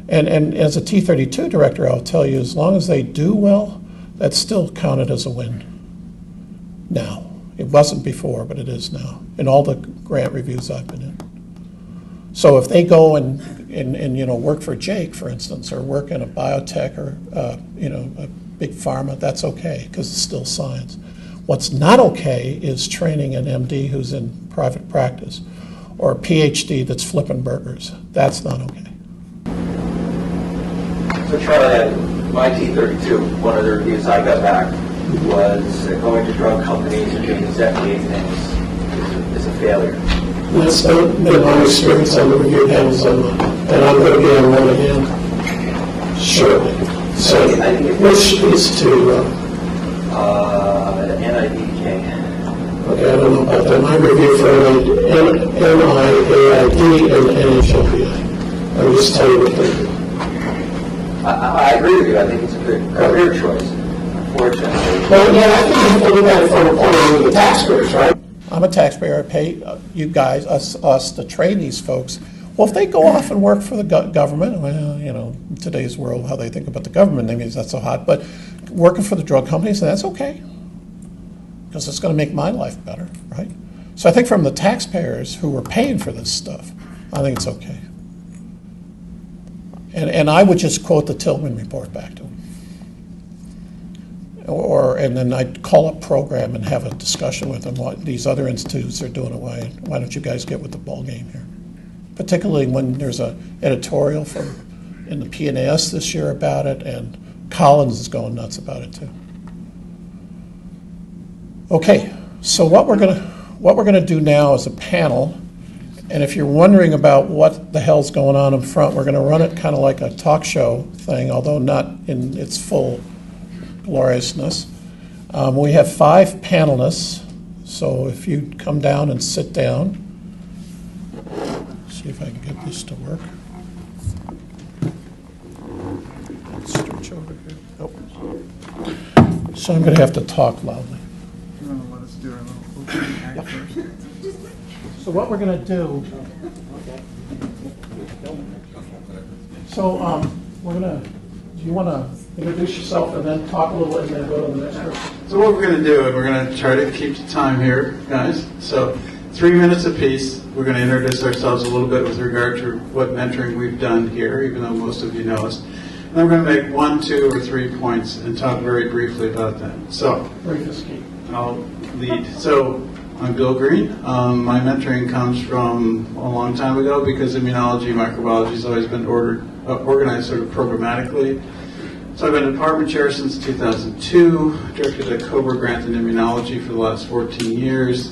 And as a T32 director, I'll tell you, as long as they do well, that's still counted as a win now. It wasn't before, but it is now, in all the grant reviews I've been in. So if they go and work for Jake, for instance, or work in a biotech or a big pharma, that's okay, because it's still science. What's not okay is training an MD who's in private practice or a Ph.D. that's flipping burgers. That's not okay. So Charlie, my T32, one of the reviews I got back was going to drug companies and doing these FDA things is a failure. That's been my experience on the review panels, and I'm going to be on one again, shortly. So, which is to... NIDK. Okay, I don't know about that. My review for NIAID and NHLPI. I will just tell you what they do. I agree with you. I think it's a good career choice, unfortunately. Well, yeah, I think you have to look at it from a point of view of the taxpayers, right? I'm a taxpayer. I pay you guys, us to train these folks. Well, if they go off and work for the government, well, in today's world, how they think about the government, maybe that's so hot, but working for the drug companies, that's okay, because it's going to make my life better, right? So I think from the taxpayers who are paying for this stuff, I think it's okay. And I would just quote the Tillman report back to them. And then I'd call up program and have a discussion with them. What these other institutes are doing, why don't you guys get with the ball game here? Particularly when there's an editorial in the PNAS this year about it, and Collins is going nuts about it too. Okay, so what we're gonna do now is a panel, and if you're wondering about what the hell's going on in front, we're gonna run it kind of like a talk show thing, although not in its full gloriousness. We have 5 panelists, so if you come down and sit down, see if I can get this to work. Stretch over here. Nope. So I'm going to have to talk loudly. You want to let us do our little opening act first? So what we're going to do. So we're going to. Do you want to introduce yourself and then talk a little and then go to the next person? So what we're going to do, and we're going to try to keep the time here, guys. So 3 minutes apiece. We're going to introduce ourselves a little bit with regard to what mentoring we've done here, even though most of you know us. And then we're going to make 1, 2, or 3 points and talk very briefly about that. So I'll lead. So I'm Bill Green. My mentoring comes from a long time ago because immunology, microbiology has always been organized sort of programmatically. So I've been a department chair since 2002, directed a COBRA grant in immunology for the last 14 years,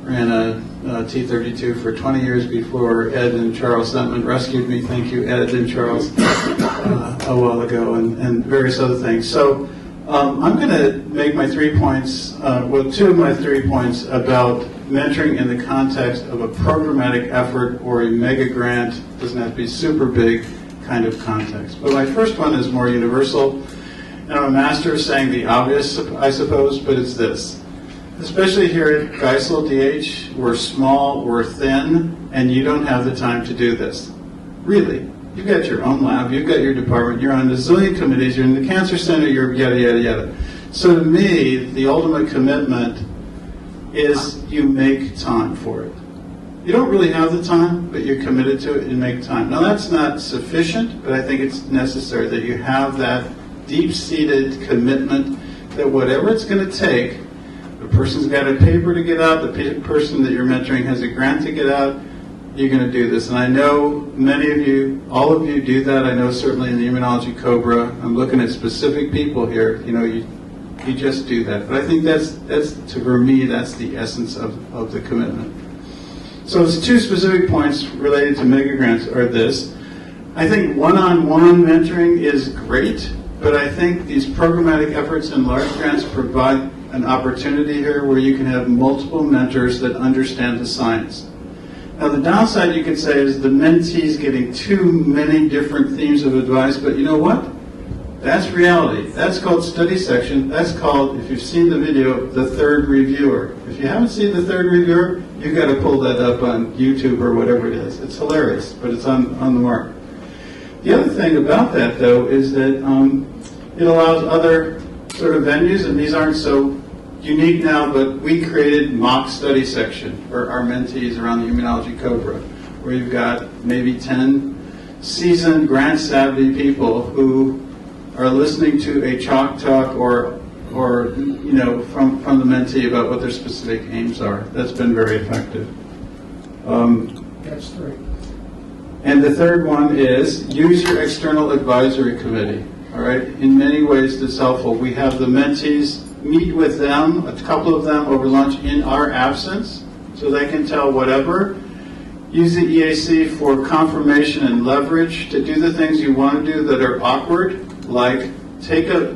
ran a T32 for 20 years before Ed and Charles Sentman rescued me. Thank you, Ed and Charles, a while ago, and various other things. So I'm going to make my 3 points, 2 of my 3 points about mentoring in the context of a programmatic effort or a mega grant. Doesn't have to be super big kind of context. But my first one is more universal. And I'm a master of saying the obvious, I suppose, but it's this. Especially here at Geisel and D-H, we're small, we're thin, and you don't have the time to do this. Really. You've got your own lab, you've got your department, you're on a zillion committees, you're in the cancer center, you're yada, yada, yada. So to me, the ultimate commitment is you make time for it. You don't really have the time, but you're committed to it and make time. Now that's not sufficient, but I think it's necessary that you have that deep-seated commitment that whatever it's going to take, the person's got a paper to get out, the person that you're mentoring has a grant to get out, you're going to do this. And I know many of you, all of you do that. I know certainly in the immunology COBRA, I'm looking at specific people here, you just do that. But I think for me, that's the essence of the commitment. So it's 2 specific points related to mega grants are this. I think one-on-one mentoring is great, but I think these programmatic efforts and large grants provide an opportunity here where you can have multiple mentors that understand the science. Now the downside you could say is the mentees getting too many different themes of advice, but you know what? That's reality. That's called study section. That's called, if you've seen the video, the third reviewer. If you haven't seen the third reviewer, you've got to pull that up on YouTube or whatever it is. It's hilarious, but it's on the mark. The other thing about that, though, is that it allows other sort of venues, and these aren't so unique now, but we created mock study section for our mentees around the Immunology Cobra, where you've got maybe 10 seasoned, grant-savvy people who are listening to a chalk talk or you know, from the mentee about what their specific aims are. That's been very effective. That's three. And the third one is use your external advisory committee. All right. In many ways, this is helpful. We have the mentees meet with them, a couple of them over lunch in our absence, so they can tell whatever. Use the EAC for confirmation and leverage to do the things you want to do that are awkward, like take a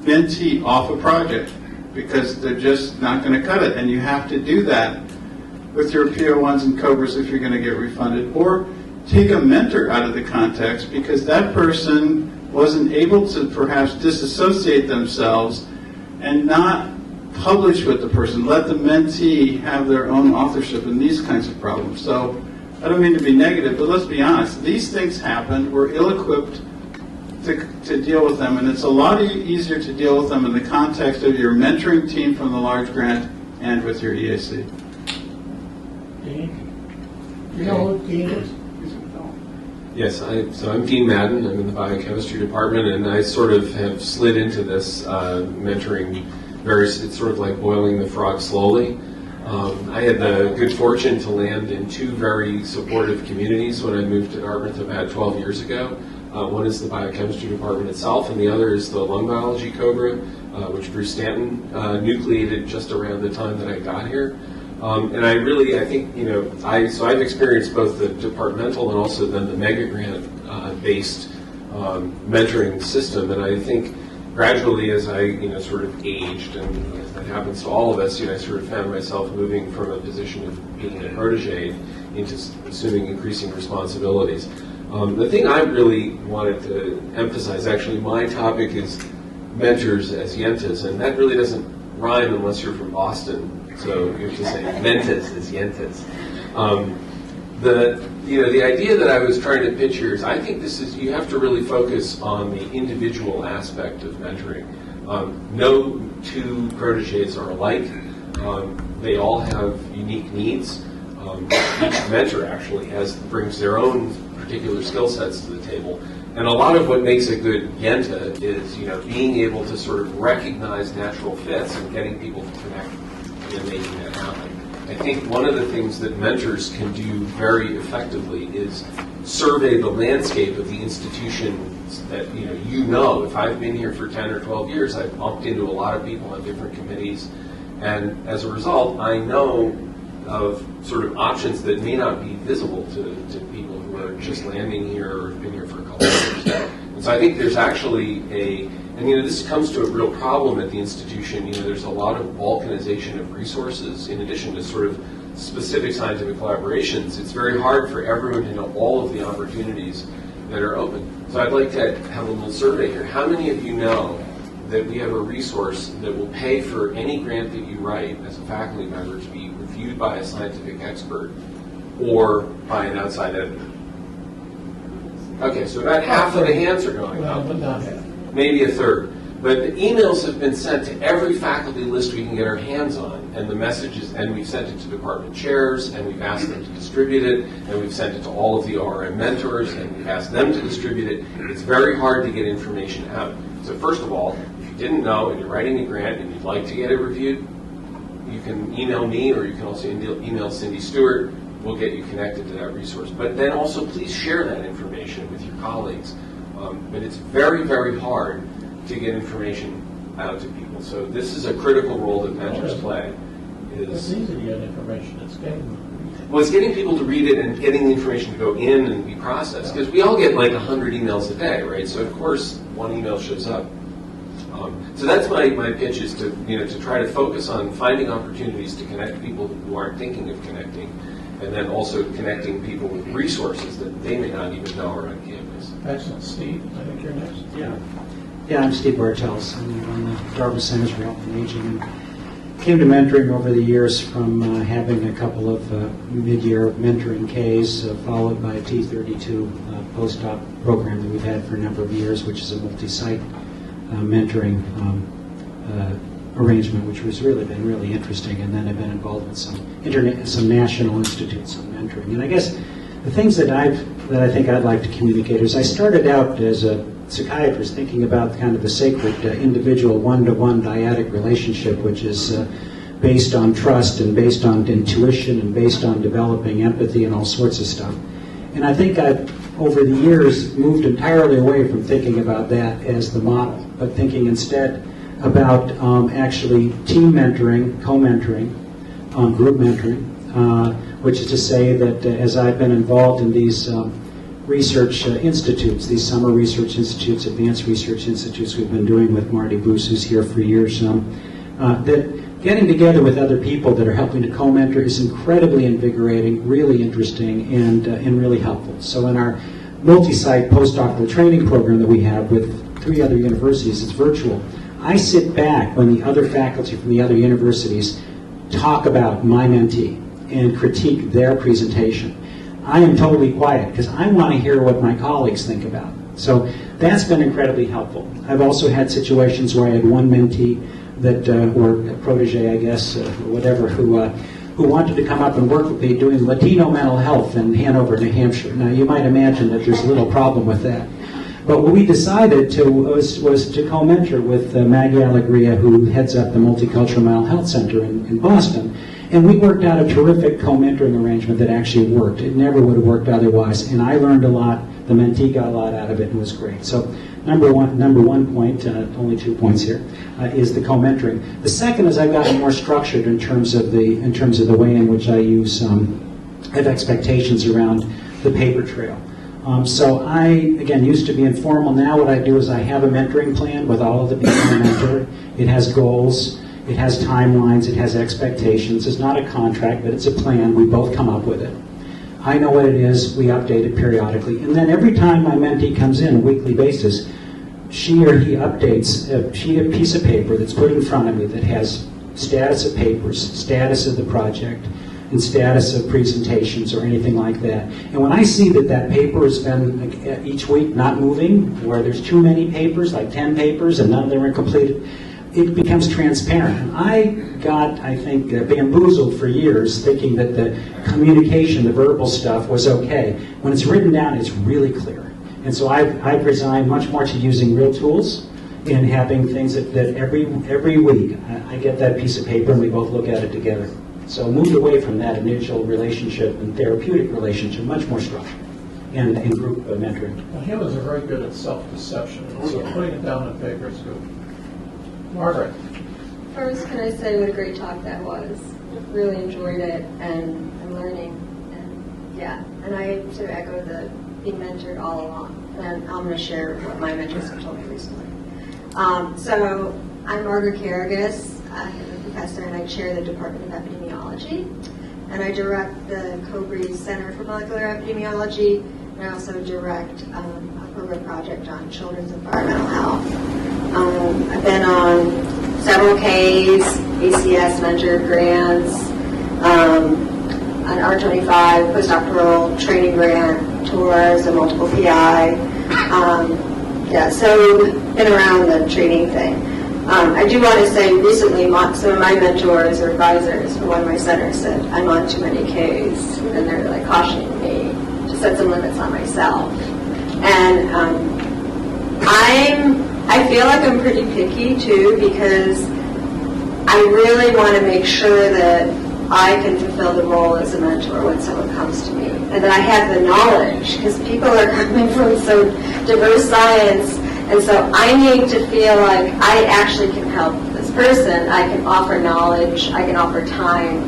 mentee off a project because they're just not going to cut it, and you have to do that with your PO1s and Cobras if you're going to get refunded. Or take a mentor out of the context because that person wasn't able to perhaps disassociate themselves and not publish with the person. Let the mentee have their own authorship in these kinds of problems. So I don't mean to be negative, but let's be honest. These things happen. We're ill-equipped to deal with them, and it's a lot easier to deal with them in the context of your mentoring team from the large grant and with your EAC. Dean? You know who Dean is? Yes, so I'm Dean Madden. I'm in the biochemistry department, and I sort of have slid into this mentoring. It's sort of like boiling the frog slowly. I had the good fortune to land in two very supportive communities when I moved to Dartmouth about 12 years ago. One is the biochemistry department itself, and the other is the lung biology Cobra, which Bruce Stanton nucleated just around the time that I got here. And I think, you know, I've experienced both the departmental and also then the mega grant based mentoring system, and I think gradually as I, you know, sort of aged, and as that happens to all of us, you know, I sort of found myself moving from a position of being a protege into assuming increasing responsibilities. The thing I really wanted to emphasize, actually, my topic is mentors as yentas, and that really doesn't rhyme unless you're from Boston. So you have to say mentas as yentas. The idea that I was trying to pitch here is I think you have to really focus on the individual aspect of mentoring. No two proteges are alike. They all have unique needs. Each mentor actually brings their own particular skill sets to the table. And a lot of what makes a good yenta is, you know, being able to sort of recognize natural fits and getting people to connect and making that happen. I think one of the things that mentors can do very effectively is survey the landscape of the institutions that, you know, if I've been here for 10 or 12 years, I've bumped into a lot of people on different committees, and as a result, I know of sort of options that may not be visible to people who are just landing here or have been here for a couple of years. And so I think there's actually this comes to a real problem at the institution. There's a lot of balkanization of resources in addition to sort of specific scientific collaborations. It's very hard for everyone to know all of the opportunities that are open. So I'd like to have a little survey here. How many of you know that we have a resource that will pay for any grant that you write as a faculty member to be reviewed by a scientific expert or by an outside editor? Okay, so about half of the hands are going up. But not half. Maybe a third. But the emails have been sent to every faculty list we can get our hands on, and the messages, and we've sent it to department chairs, and we've asked them to distribute it, and we've sent it to all of the ORM mentors, and we've asked them to distribute it. It's very hard to get information out. So first of all, if you didn't know and you're writing a grant and you'd like to get it reviewed, you can email me, or you can also email Cindy Stewart. We'll get you connected to that resource. But then also please share that information with your colleagues. But it's very, very hard to get information out to people. So this is a critical role that mentors play. It's easy to get information. It's getting was getting people to read it and getting the information to go in and be processed. Because we all get like 100 emails a day, right? So of course, one email shows up. So that's my pitch, is to to try to focus on finding opportunities to connect people who aren't thinking of connecting, and then also connecting people with resources that they may not even know are on campus. Excellent. Steve, I think you're next. Yeah, I'm Steve Bartels. I'm on the Dartmouth Centers for Health and Aging, and came to mentoring over the years from having a couple of mid-year mentoring Ks, followed by a T32 postdoc program that we've had for a number of years, which is a multi-site mentoring arrangement, which has really been really interesting. And then I've been involved with some national institutes on mentoring. And I guess the things that I think I'd like to communicate is I started out as a psychiatrist thinking about kind of the sacred individual one-to-one dyadic relationship, which is based on trust and based on intuition and based on developing empathy and all sorts of stuff. And I think I've, over the years, moved entirely away from thinking about that as the model, but thinking instead about actually team mentoring, co-mentoring, group mentoring, which is to say that as I've been involved in these research institutes, these summer research institutes, advanced research institutes we've been doing with Marty Bruce, who's here for years, that getting together with other people that are helping to co-mentor is incredibly invigorating, really interesting, and really helpful. So in our multi-site postdoctoral training program that we have with 3 other universities, it's virtual. I sit back when the other faculty from the other universities talk about my mentee and critique their presentation. I am totally quiet because I want to hear what my colleagues think about it. So that's been incredibly helpful. I've also had situations where I had one mentee that, or a protege, I guess, or whatever, who wanted to come up and work with me doing Latino mental health in Hanover, New Hampshire. Now, you might imagine that there's a little problem with that. But what we decided to was to co-mentor with Maggie Alegria, who heads up the Multicultural Mental Health Center in Boston. And we worked out a terrific co-mentoring arrangement that actually worked. It never would have worked otherwise. And I learned a lot. The mentee got a lot out of it and was great. So number one point, only 2 points here, is the co-mentoring. The second is I've gotten more structured in terms of the way in which I use have expectations around the paper trail. So I, again, used to be informal. Now what I do is I have a mentoring plan with all of the people I mentor. It has goals. It has timelines. It has expectations. It's not a contract, but it's a plan. We both come up with it. I know what it is. We update it periodically. And then every time my mentee comes in on a weekly basis, she or he updates a piece of paper that's put in front of me that has status of papers, status of the project, and status of presentations or anything like that. And when I see that paper has been each week not moving, where there's too many papers, like 10 papers, and none of them are completed, it becomes transparent. And I got, I think, bamboozled for years thinking that the communication, the verbal stuff was okay. When it's written down, it's really clear. And so I've resigned much more to using real tools and having things that every week I get that piece of paper and we both look at it together. So moved away from that initial relationship and therapeutic relationship, much more structured, and group mentoring. Well, humans are very good at self-deception, so putting it down on paper is good. Margaret. First, can I say what a great talk that was? Really enjoyed it, and I'm learning. And yeah, and I sort of echo the being mentored all along. And I'm going to share what my mentors have told me recently. So I'm Margaret Carragus. I am a professor, and I chair the Department of Epidemiology. And I direct the COBRE Center for Molecular Epidemiology, and I also direct a program project on children's environmental health. I've been on several Ks, ACS mentor grants, an R25 postdoctoral training grant, tours, a multiple PI. So been around the training thing. I do want to say recently some of my mentors or advisors for one of my centers said I'm on too many Ks, and they're like cautioning me to set some limits on myself. And I feel like I'm pretty picky too, because I really want to make sure that I can fulfill the role as a mentor when someone comes to me, and that I have the knowledge, because people are coming from so diverse science, and so I need to feel like I actually can help this person. I can offer knowledge, I can offer time.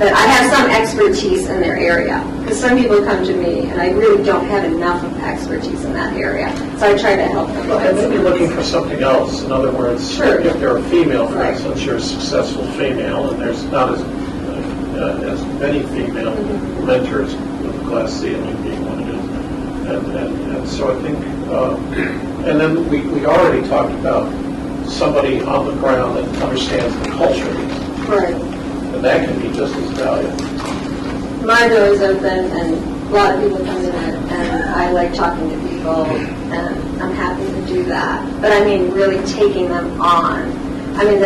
that I have some expertise in their area. Because some people come to me and I really don't have enough of expertise in that area. So I try to help them. And then you're looking for something else. In other words, Sure. if they're a female, for Right. instance, you're a successful female, and there's not as many female mentors, with Class C only being one it is. And so I think, and then we already talked about somebody on the ground that understands the culture, Right. and that can be just as valuable. My door is open, and a lot of people come in, and I like talking to people, and I'm happy to do that. But I mean, really taking them on. I mean,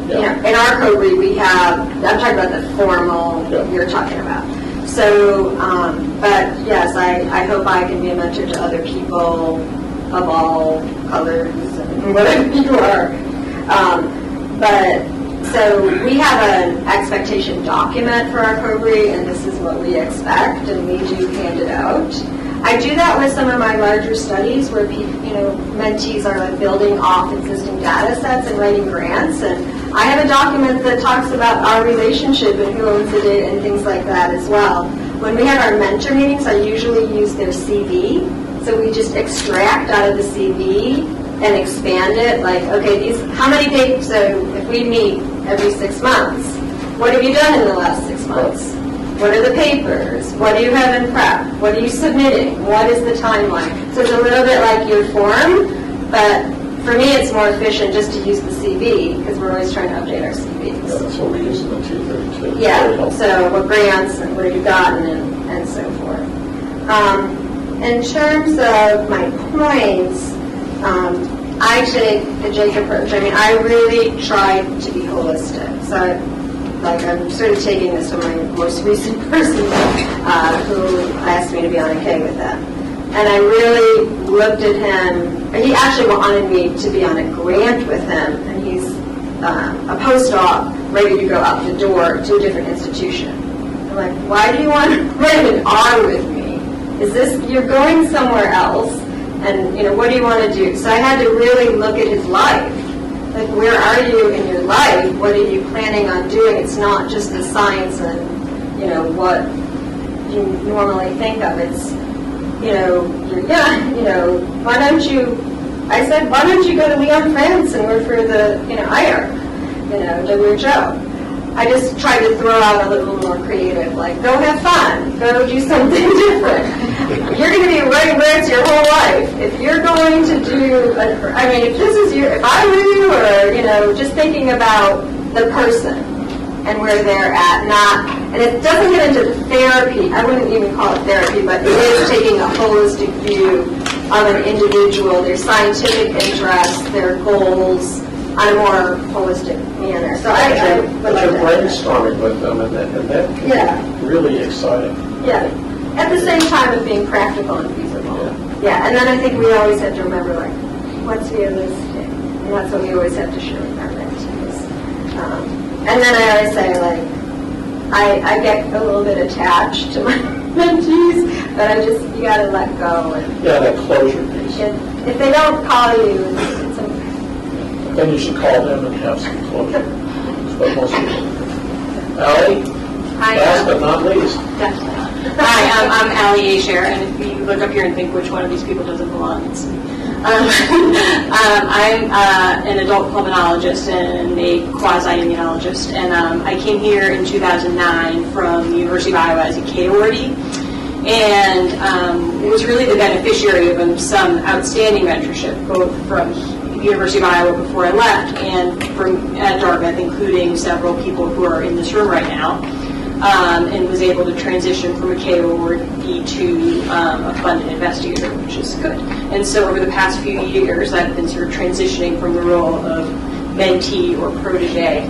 you know, in our co-read we have, I'm talking about the formal you're talking about. So, but yes, I hope I can be a mentor to other people of all colors and whatever you are. But so we have an expectation document for our co-read, and this is what we expect, and we do hand it out. I do that with some of my larger studies where people, you know, mentees are like building off existing data sets and writing grants, and I have a document that talks about our relationship and who owns the data and things like that as well. When we have our mentor meetings, I usually use their CV, so we just extract out of the CV and expand it, like, okay, how many papers, so if we meet every 6 months, what have you done in the last 6 months? What are the papers? What do you have in prep? What are you submitting? What is the timeline? So it's a little bit like your form, but for me it's more efficient just to use the CV, because we're always trying to update our CVs. Yeah, that's what we use in the 232. Yeah, so what grants and what have you gotten and so forth. In terms of my points, I take the Jake approach. I mean, I really try to be holistic. So, I'm sort of taking this from my most recent person who asked me to be on a K with them. And I really looked at him. He actually wanted me to be on a grant with him, and he's a postdoc ready to go out the door to a different institution. I'm like, why do you want to write an R with me? Is this, you're going somewhere else? And, you know, what do you want to do? So I had to really look at his life. Like, where are you in your life? What are you planning on doing? It's not just the science and, you know, what you normally think of. It's, you know, why don't you, I said, why don't you go to Lyon, France and work for the, you know, IARC, you know, WHO. I just tried to throw out a little more creative, like, go have fun, go do something different. You're going to be writing grants your whole life. If you're going to do, if this is if I were you, or, you know, just thinking about the person and where they're at, and it doesn't get into therapy. I wouldn't even call it therapy, but it is taking a holistic view of an individual, their scientific interests, their goals, on a more holistic manner. So I would like to brainstorming with them, and that can be really exciting. Yeah. At the same time of being practical and feasible. Yeah. And then I think we always have to remember, like, what's realistic? And that's what we always have to share with our mentees. And then I always say, like, I get a little bit attached to my mentees, but you got to let go. And that closure piece. If they don't call you, it's okay. Then you should call them and have some closure. That's what most people do. Allie? Hi. Last but not least. Definitely. Hi, I'm Allie Asher, and if you look up here and think which one of these people doesn't belong, it's me. I'm an adult pulmonologist and a quasi-immunologist, and I came here in 2009 from the University of Iowa as a K awardee, and was really the beneficiary of some outstanding mentorship, both from the University of Iowa before I left and from at Dartmouth, including several people who are in this room right now. And was able to transition from a K awardee to a funded investigator, which is good. And so over the past few years, I've been sort of transitioning from the role of mentee or protege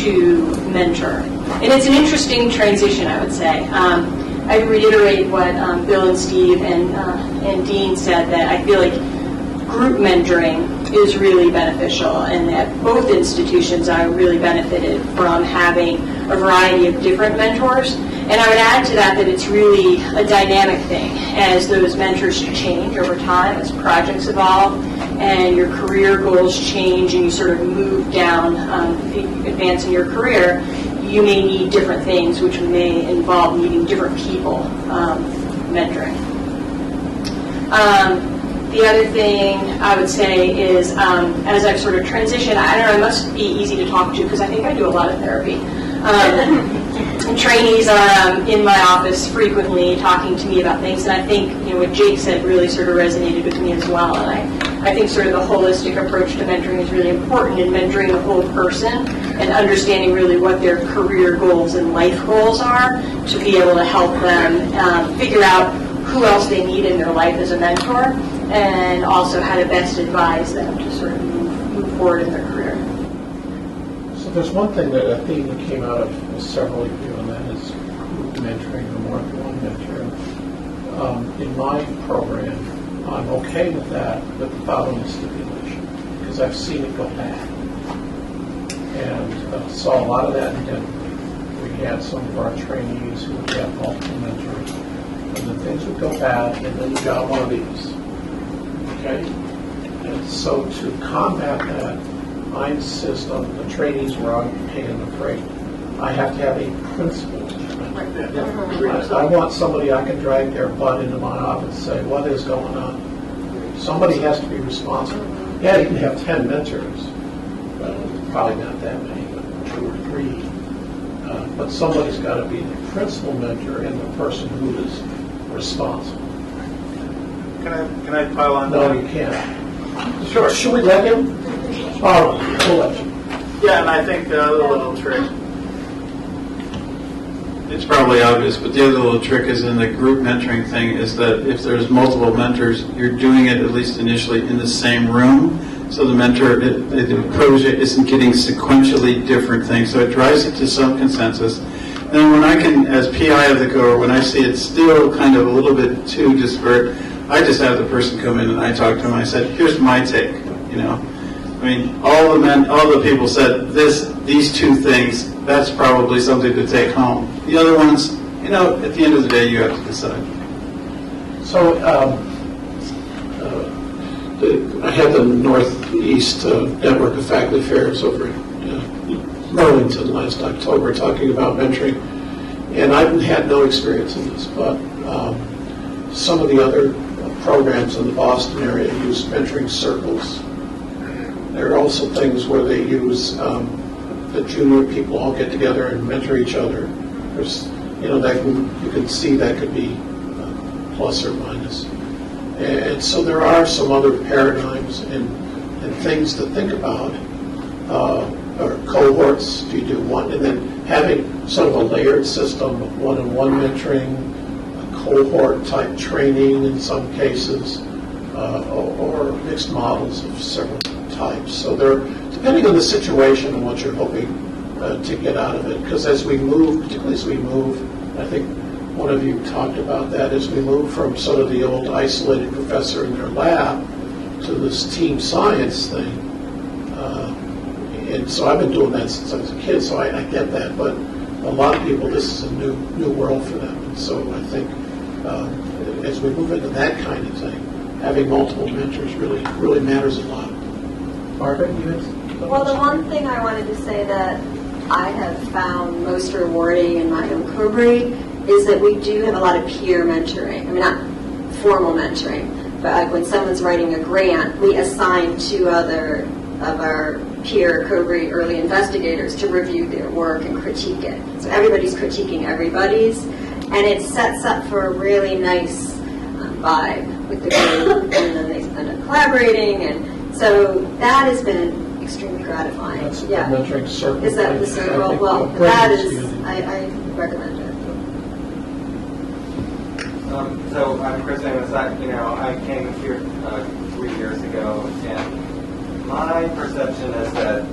to mentor. And it's an interesting transition, I would say. I reiterate what Bill and Steve and Dean said, that I feel like group mentoring is really beneficial, and that both institutions are really benefited from having a variety of different mentors. And I would add to that it's really a dynamic thing as those mentors change over time, as projects evolve and your career goals change and you sort of move down, advance in your career. you may need different things, which may involve needing different people mentoring. The other thing I would say is, as I've sort of transitioned, I don't know, I must be easy to talk to because I think I do a lot of therapy. Trainees are in my office frequently talking to me about things, and I think what Jake said really sort of resonated with me as well. And I think sort of the holistic approach to mentoring is really important in mentoring the whole person and understanding really what their career goals and life goals are to be able to help them figure out who else they need in their life as a mentor, and also how to best advise them to sort of move forward in their career. So there's one thing that a theme that came out of several of you, and that is group mentoring or more than one mentor. In my program, I'm okay with that, with the following stipulation, because I've seen it go bad. And saw a lot of that in Denver. We had some of our trainees who would have multiple mentors, and then things would go bad, and then you got one of these. Okay? And so to combat that, I insist on the trainees where I'm paying the freight. I have to have a principal. I want somebody I can drag their butt into my office and say, what is going on? Somebody has to be responsible. Yeah, you can have 10 mentors, but probably not that many, but 2 or 3. But somebody's got to be the principal mentor and the person who is responsible. Can I pile on No, that? you can't. Sure. Should we let him? All right, we'll let you. Yeah, and I think the other little trick, It's probably obvious, but the other little trick is in the group mentoring thing is that if there's multiple mentors, you're doing it at least initially in the same room. So the mentor, the approach isn't getting sequentially different things. So it drives it to some consensus. Then when I can, as PI of the cohort, when I see it's still kind of a little bit too disparate, I just have the person come in and I talk to them. I said, here's my take, I mean, all the people said these 2 things, that's probably something to take home. The other ones, at the end of the day, you have to decide. So I had the Northeast Network of Faculty Affairs over in Burlington last October talking about mentoring, and I've had no experience in this, but some of the other programs in the Boston area use mentoring circles. There are also things where they use the junior people all get together and mentor each other. There's, you can see that could be plus or minus. And so there are some other paradigms and things to think about. Or cohorts, do you do one? And then having sort of a layered system of one-on-one mentoring, a cohort-type training in some cases, or mixed models of several types. So they're depending on the situation and what you're hoping to get out of it. Because as we move, particularly as we move, I think one of you talked about that, as we move from sort of the old isolated professor in their lab to this team science thing. And so I've been doing that since I was a kid, so I get that. But a lot of people, this is a new world for them. And so I think as we move into that kind of thing, having multiple mentors really matters a lot. Margaret, you had? Well, the one thing I wanted to say that I have found most rewarding in my own co-breed is that we do have a lot of peer mentoring. I mean, not formal mentoring, but like when someone's writing a grant, we assign 2 other of our peer co-breed early investigators to review their work and critique it. So everybody's critiquing everybody's, and it sets up for a really nice vibe with the group, and then they end up collaborating, and so that has been extremely gratifying. That's the mentoring circle. Is that the circle? Well, that is, I recommend it. So I'm Chris Amos. I came here 3 years ago, and my perception is that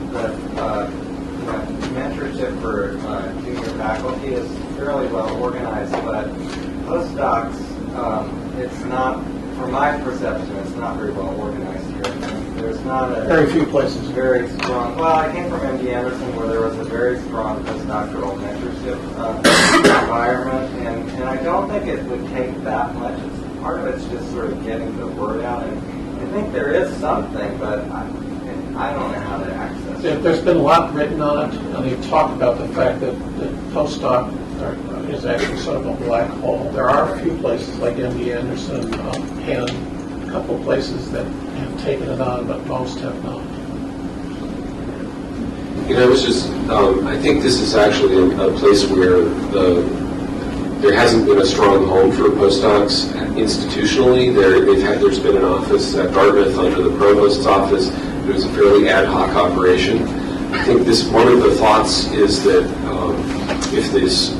mentorship for junior faculty is fairly well organized, but postdocs, it's not, from my perception, it's not very well organized here. There's not a very few places. Very strong. Well, I came from MD Anderson, where there was a very strong postdoctoral mentorship environment, and I don't think it would take that much. Part of it's just sort of getting the word out, and I think there is something, but I don't know how to access There's been a lot written on it, and they talk about the fact that postdoc is actually sort of a black hole. There are a few places like MD Anderson, Penn, a couple of places that have taken it on, but most have not. You know, it's just, I think this is actually a place where there hasn't been a strong home for postdocs institutionally. There's been an office at Dartmouth under the provost's office. It was a fairly ad hoc operation. I think one of the thoughts is that if this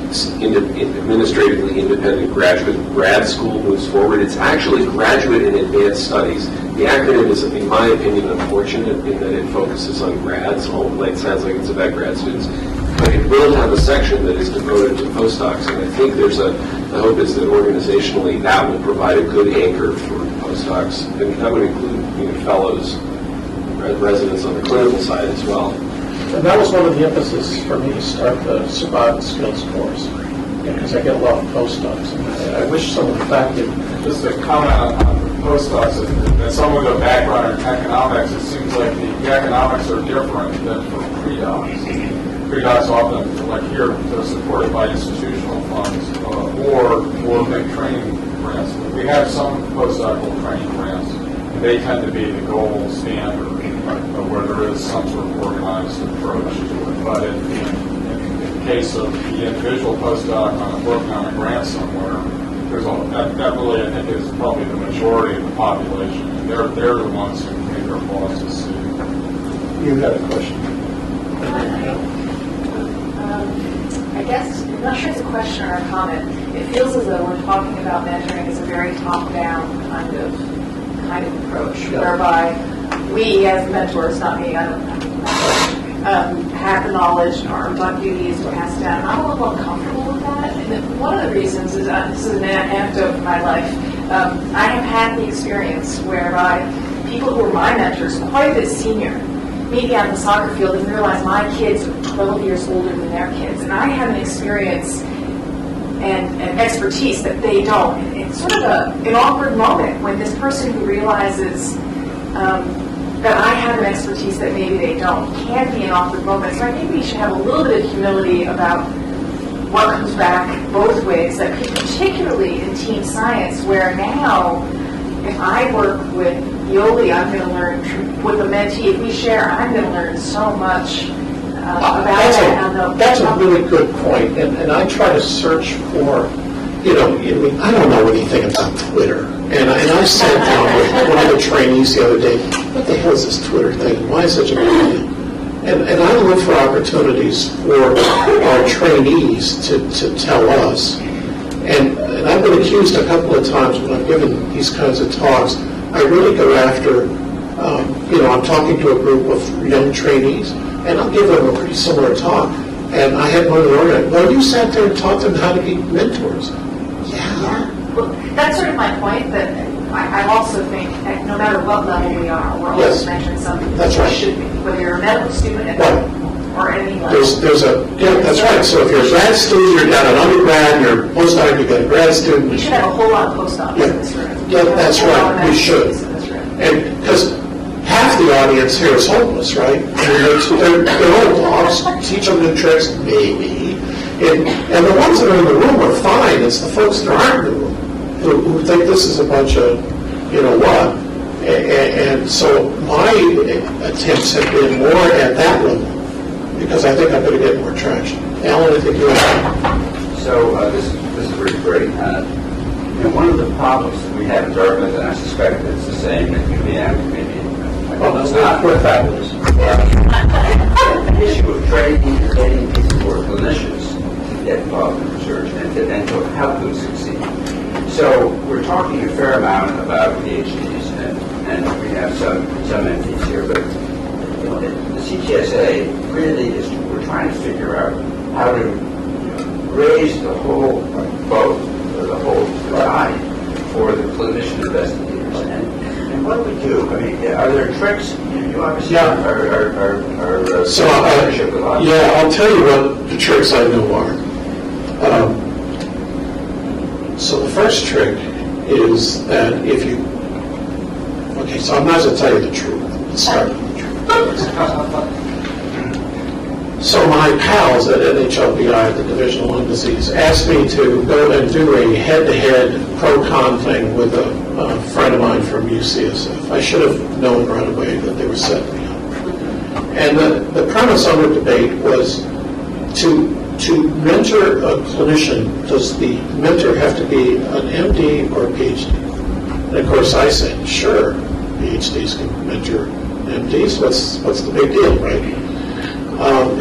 administratively independent grad school moves forward, it's actually graduate and advanced studies. The acronym is, in my opinion, unfortunate in that it focuses on grads. It sounds like it's about grad students. But it will have a section that is devoted to postdocs, and I think the hope is that organizationally that will provide a good anchor for postdocs, and that would include fellows, residents on the clinical side as well. And that was one of the emphasis for me to start the survival skills course, because I get a lot of postdocs, and I wish some of the faculty. Just a comment on postdocs, as someone with a background in economics, it seems like the economics are different than for pre-docs. Pre-docs often, like here, they're supported by institutional funds or big training grants. We have some postdoctoral training grants, and they tend to be the gold standard where there is some sort of organized approach to it. But in the case of the individual postdoc working on a grant somewhere, that really, I think, is probably the majority of the population. And they're the ones who make our bosses see. You had a question. I guess, I'm not sure it's a question or a comment. It feels as though we're talking about mentoring as a very top-down kind of approach, whereby we as mentors, not me, I don't have the knowledge and our duties to pass down. And I'm a little uncomfortable with that. And one of the reasons is, this is an anecdote from my life, I have had the experience whereby people who were my mentors, quite a bit senior, meet me out in the soccer field and realize my kids are 12 years older than their kids. And I have an experience and expertise that they don't. And it's sort of an awkward moment when this person who realizes that I have an expertise that maybe they don't can be an awkward moment. So I think we should have a little bit of humility about what comes back both ways, that particularly in team science, where now if I work with Yoli, I'm going to learn, with a mentee, if we share, I'm going to learn so much about that. That's a really good point, and I try to search for, I don't know anything about Twitter, and I sat down with one of the trainees the other day, what the hell is this Twitter thing? Why is it such a big deal? And I look for opportunities for our trainees to tell us. And I've been accused a couple of times when I've given these kinds of talks, I really go after, I'm talking to a group of young trainees, and I'll give them a pretty similar talk. And I had one of the organizers, well, you sat there and taught them how to be mentors. Yeah. Well, that's sort of my point, that I also think that no matter what level we are, we're always mentoring something. That's right. Should be, whether you're a medical student or any level. That's right. So if you're a grad student, you're down an undergrad, you're a postdoc, you've got a grad student. We should have a whole lot of postdocs in this room. Yeah, that's right. We should. And because half the audience here is hopeless, right? They're old dogs. Teach them new tricks, maybe. And the ones that are in the room are fine. It's the folks that aren't in the room who think this is a bunch of, what. And so my attempts have been more at that level because I think I'm going to get more traction. Alan, I think you're right. So this is really great. One of the problems that we have in Dartmouth, and I suspect it's the same at UVM, maybe it's not. We're fabulous. The issue of training and getting people who are clinicians to get involved in research and to help them succeed. So we're talking a fair amount about PhDs, and we have some MDs here, but the CTSA really is, we're trying to figure out how to raise the whole boat, or the whole tide for the clinician investigators. And what do we do? I mean, are there tricks? You obviously are partnership with us. Yeah, I'll tell you what the tricks I know are. So the first trick is that if you, so I might as well tell you the truth. Let's start with the truth. So my pals at NHLBI, the Division of Lung Disease, asked me to go and do a head-to-head pro-con thing with a friend of mine from UCSF. I should have known right away that they were setting me up. And the premise of the debate was to mentor a clinician, does the mentor have to be an MD or a PhD? And of course I said, sure, PhDs can mentor MDs. What's the big deal, right?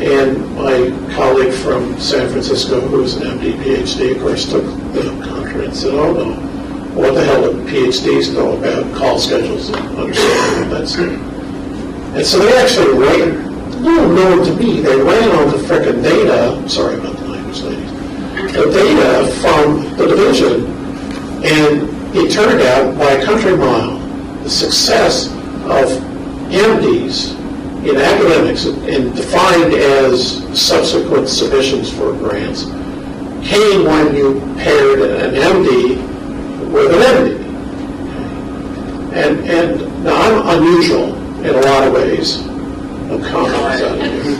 And my colleague from San Francisco, who's an MD, PhD, of course, took the contra and said, oh no, what the hell do PhDs know about call schedules and understanding that stuff? And so they actually ran, no to me, they ran on the frickin' data, sorry about the language, ladies, the data from the division, and it turned out by a country mile, the success of MDs in academics and defined as subsequent submissions for grants came when you paired an MD with an MD. And now I'm unusual in a lot of ways. No comments out of you.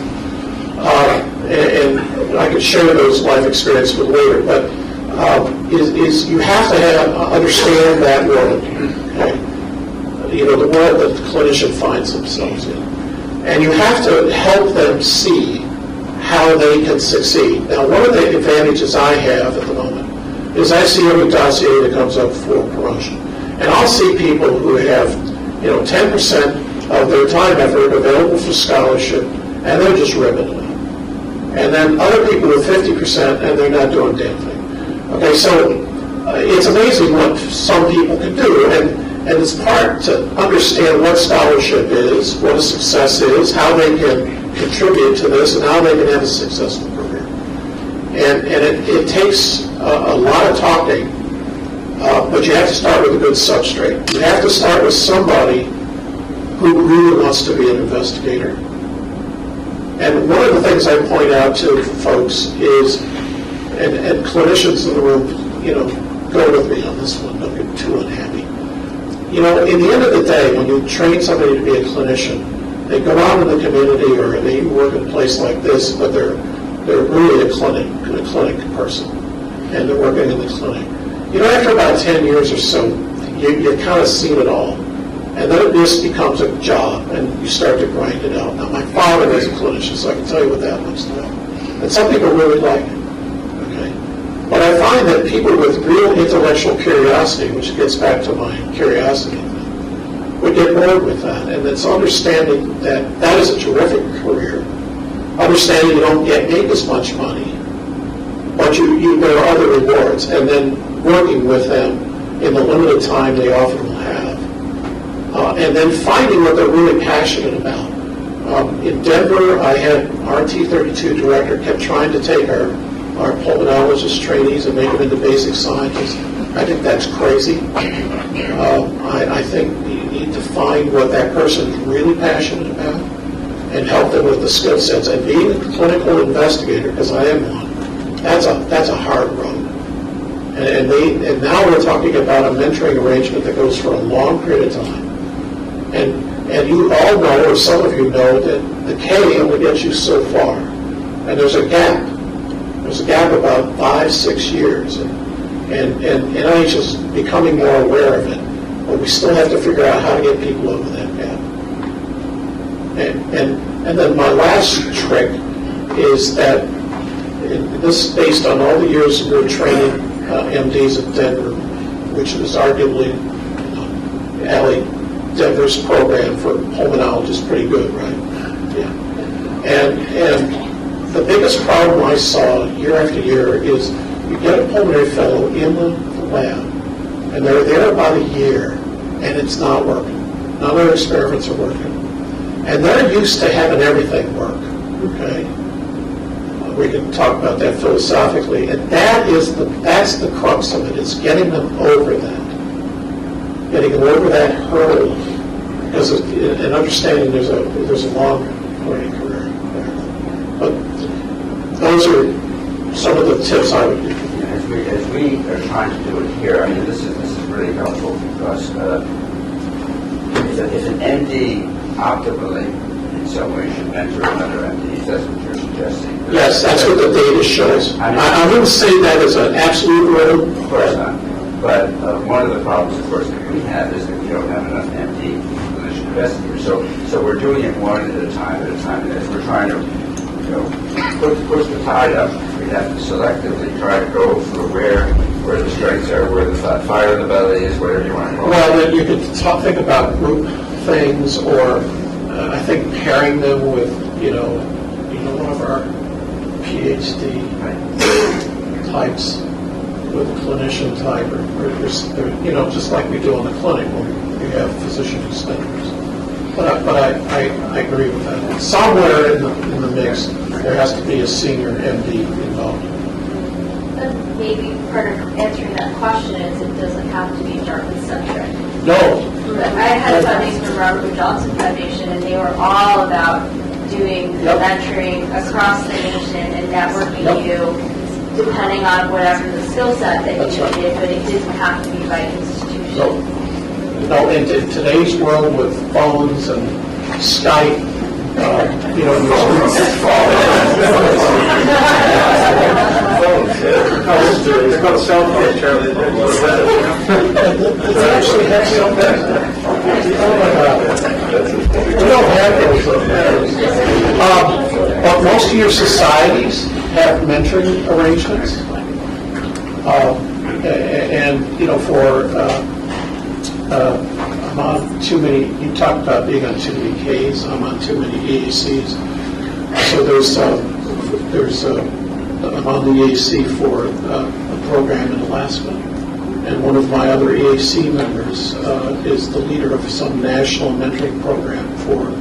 And I could share those life experiences with later, but is you have to understand that world. Okay? You know, the world that the clinician finds themselves in. And you have to help them see how they can succeed. Now, one of the advantages I have at the moment is I see every dossier that comes up for promotion. And I'll see people who have, 10% of their time effort available for scholarship, and they're just ripping it up. And then other people with 50%, and they're not doing a damn thing. Okay, so it's amazing what some people can do, and it's part to understand what scholarship is, what a success is, how they can contribute to this, and how they can have a successful career. And it takes a lot of talking, but you have to start with a good substrate. You have to start with somebody who really wants to be an investigator. And one of the things I point out to folks is, and clinicians in the room, go with me on this one, don't get too unhappy. In the end of the day, when you train somebody to be a clinician, they go out in the community or they work in a place like this, but they're really a clinic person, and they're working in the clinic. After about 10 years or so, you've kind of seen it all. And then this becomes a job, and you start to grind it out. Now, my father was a clinician, so I can tell you what that looks like. And some people really like it. Okay? But I find that people with real intellectual curiosity, which gets back to my curiosity, would get bored with that. And it's understanding that that is a terrific career. Understanding you don't get paid as much money, but there are other rewards. And then working with them in the limited time they often will have. And then finding what they're really passionate about. In Denver, I had our T32 director kept trying to take our pulmonologist trainees and make them into basic scientists. I think that's crazy. I think you need to find what that person is really passionate about and help them with the skill sets. And being a clinical investigator, because I am one, that's a hard road. And now we're talking about a mentoring arrangement that goes for a long period of time. And you all know, or some of you know, that the K only gets you so far. And there's a gap. There's a gap about 5-6 years. And NIH is becoming more aware of it. But we still have to figure out how to get people over that gap. And then my last trick is that, this is based on all the years we were training MDs at Denver, which was arguably, Allie, Denver's program for pulmonologists pretty good, right? Yeah. And the biggest problem I saw year after year is you get a pulmonary fellow in the lab, and they're there about a year, and it's not working. None of their experiments are working. And they're used to having everything work, okay? We can talk about that philosophically, and that's the crux of it, is getting them over that. Getting over that hurdle, because in understanding there's a long learning career there. But those are some of the tips I would give. As we are trying to do it here, I mean, this is really helpful because if an MD optimally in some way should mentor another MD, if that's what you're suggesting. Yes, that's what the data shows. I wouldn't say that as an absolute rule. Of course not. But one of the problems, of course, that we have is that we don't have enough MD clinician investigators. So we're doing it one at a time. And as we're trying to, push the tide up, we have to selectively try to go for where the strengths are, where the fire in the belly is, whatever you want to call it. Well, then you could think about group things, or I think pairing them with, one of our Ph.D. types with a clinician type, or just like we do in the clinic when we have physician extenders. But I agree with that. Somewhere in the mix, there has to be a senior MD involved. Maybe part of answering that question is it doesn't have to be Dartmouth-centric. No. I had funding from Robert Wood Johnson Foundation, and they were all about doing mentoring across the nation and networking you, depending on whatever the skill set that you needed, but it didn't have to be by institution. No, in today's world with phones and Skype, It's called cell phone, Charlie. It actually has cell phones. Oh my God. We don't have those. But most of your societies have mentoring arrangements. I'm on too many, you talked about being on too many Ks, I'm on too many EACs. So I'm on the EAC for a program in Alaska. And one of my other EAC members is the leader of some national mentoring program for,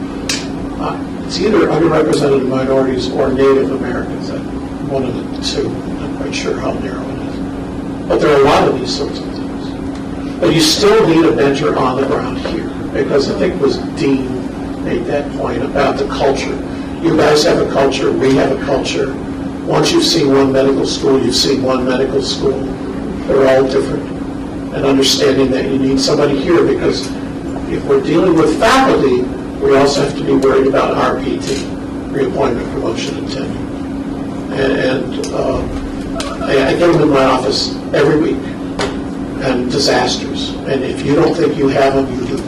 it's either underrepresented minorities or Native Americans, one of the two. I'm not quite sure how narrow it is. But there are a lot of these sorts of things. But you still need a mentor on the ground here, because I think it was Dean made that point about the culture. You guys have a culture, we have a culture. Once you've seen one medical school, you've seen one medical school. They're all different. And understanding that you need somebody here, because if we're dealing with faculty, we also have to be worried about RPT, reappointment, promotion, and tenure. I get them in my office every week, and disasters. And if you don't think you have them, you do.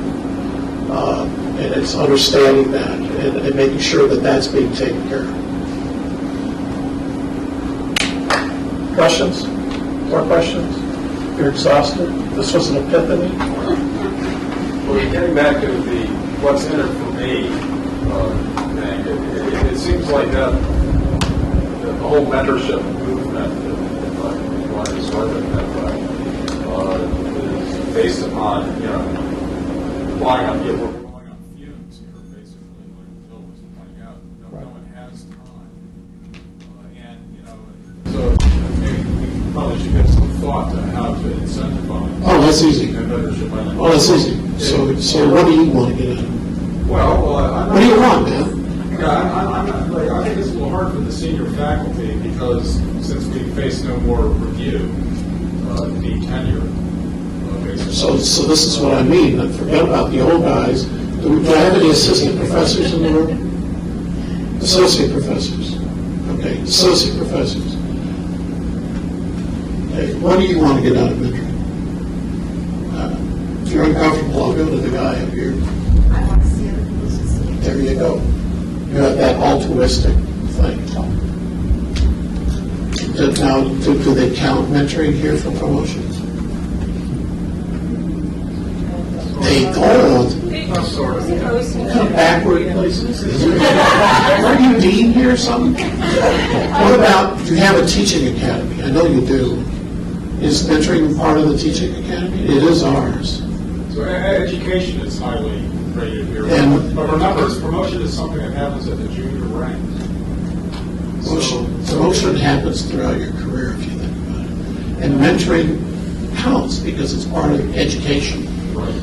And it's understanding that and making sure that that's being taken care of. Questions? More questions? You're exhausted? This was an epiphany? Well, getting back to the what's in it for me thing, it seems like the whole mentorship movement, if I want to describe it that way, is based upon, relying on people going on fumes here, basically, like Bill was pointing out. No one has time. So maybe we probably should give some thought to how to incentivize. Oh, that's easy. Mentorship. Oh, that's easy. So what do you want to get out of it? Well, what do you want, man? Yeah, I think it's a little hard for the senior faculty because since we face no more review, the tenure. So this is what I mean. I forget about the old guys. Do I have any assistant professors in the room? Associate professors. Okay, associate professors. Okay, what do you want to get out of mentoring? If you're uncomfortable, I'll go to the guy up here. I want to see other people succeed. There you go. You have that altruistic thing. Now, do they count mentoring here for promotions? They don't. Come backward places. Are you dean here or something? What about, do you have a teaching academy? I know you do. Is mentoring part of the teaching academy? It is ours. So education is highly rated here. And but remember, promotion is something that happens at the junior rank. Promotion happens throughout your career if you think about it. And mentoring counts because it's part of education. Right.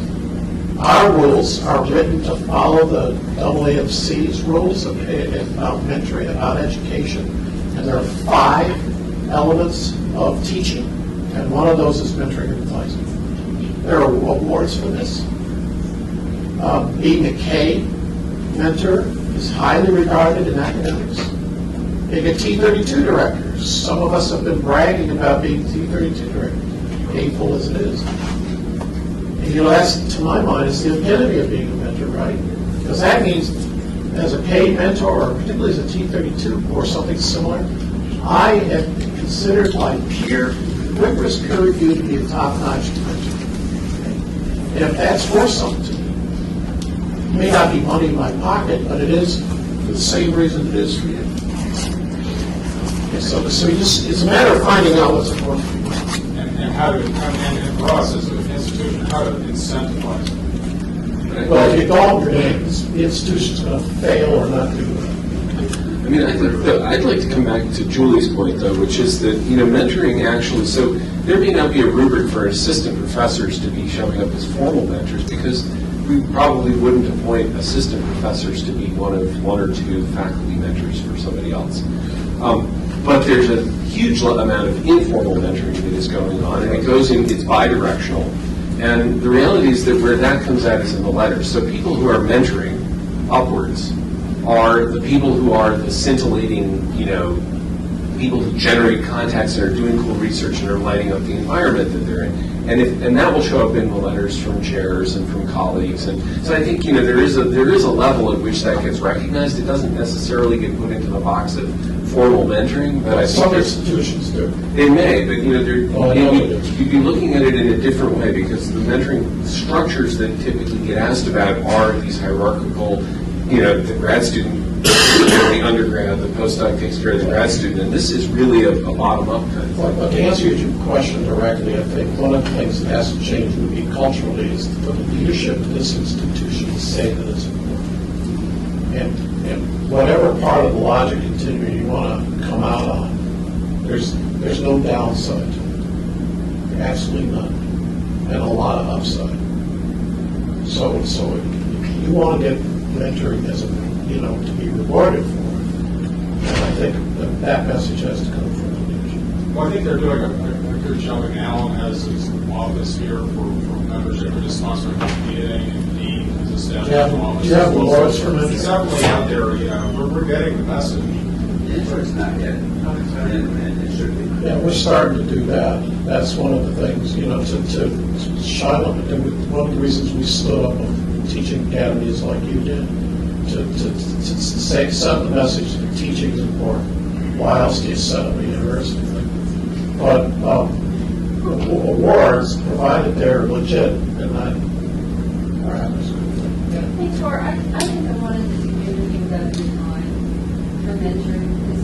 Our rules are written to follow the AAFC's rules about mentoring, about education. And there are 5 elements of teaching, and one of those is mentoring and advising. There are awards for this. Being a K mentor is highly regarded in academics. You get T32 directors. Some of us have been bragging about being T32 directors, painful as it is. And that's, to my mind, is the epitome of being a mentor, right? Because that means, as a paid mentor, or particularly as a T32 or something similar, I have considered my rigorous peer review to be a top-notch mentor. And if that's worth something to me, it may not be money in my pocket, but it is for the same reason it is for you. So it's a matter of finding out what's important. And how to, and for us as an institution, how to incentivize it. Well, if you don't, the institution's going to fail or not do it. I mean, I'd like to come back to Julie's point, though, which is that, mentoring actually, so there may not be a rubric for assistant professors to be showing up as formal mentors, because we probably wouldn't appoint assistant professors to be one or two faculty mentors for somebody else. But there's a huge amount of informal mentoring that is going on, and it's bi-directional. And the reality is that where that comes out is in the letters. So people who are mentoring upwards are the people who are the scintillating, people who generate contacts and are doing cool research and are lighting up the environment that they're in. And that will show up in the letters from chairs and from colleagues. And so I think, there is a level at which that gets recognized. It doesn't necessarily get put into the box of formal mentoring, but I think some institutions do. They may, but you'd be looking at it in a different way, because the mentoring structures that typically get asked about are these hierarchical, the grad student, the undergrad, the postdoc takes care of the grad student, and this is really a bottom-up kind of thing. But to answer your question directly, I think one of the things that has to change would be culturally is for the leadership of this institution to say that it's important. And whatever part of the logic continuum you want to come out on, there's no downside to it. Absolutely none. And a lot of upside. So if you want to get mentoring as to be rewarded for it, and I think that message has to come from the leadership. Well, I think they're doing a good job, and Alan has his office here for membership. We're just sponsoring the meeting, and Dean has established an office. Do you have awards for mentoring? It's definitely out there, we're getting the message. It's not yet, and it should be. Yeah, we're starting to do that. That's one of the things, to shine up. One of the reasons we stood up on teaching academies like you did, to send the message that teaching is important. Why else do you set up a university? But awards, provided they're legit and not perhaps. Hey, Tor, I think one of the significant things that we find for mentoring is,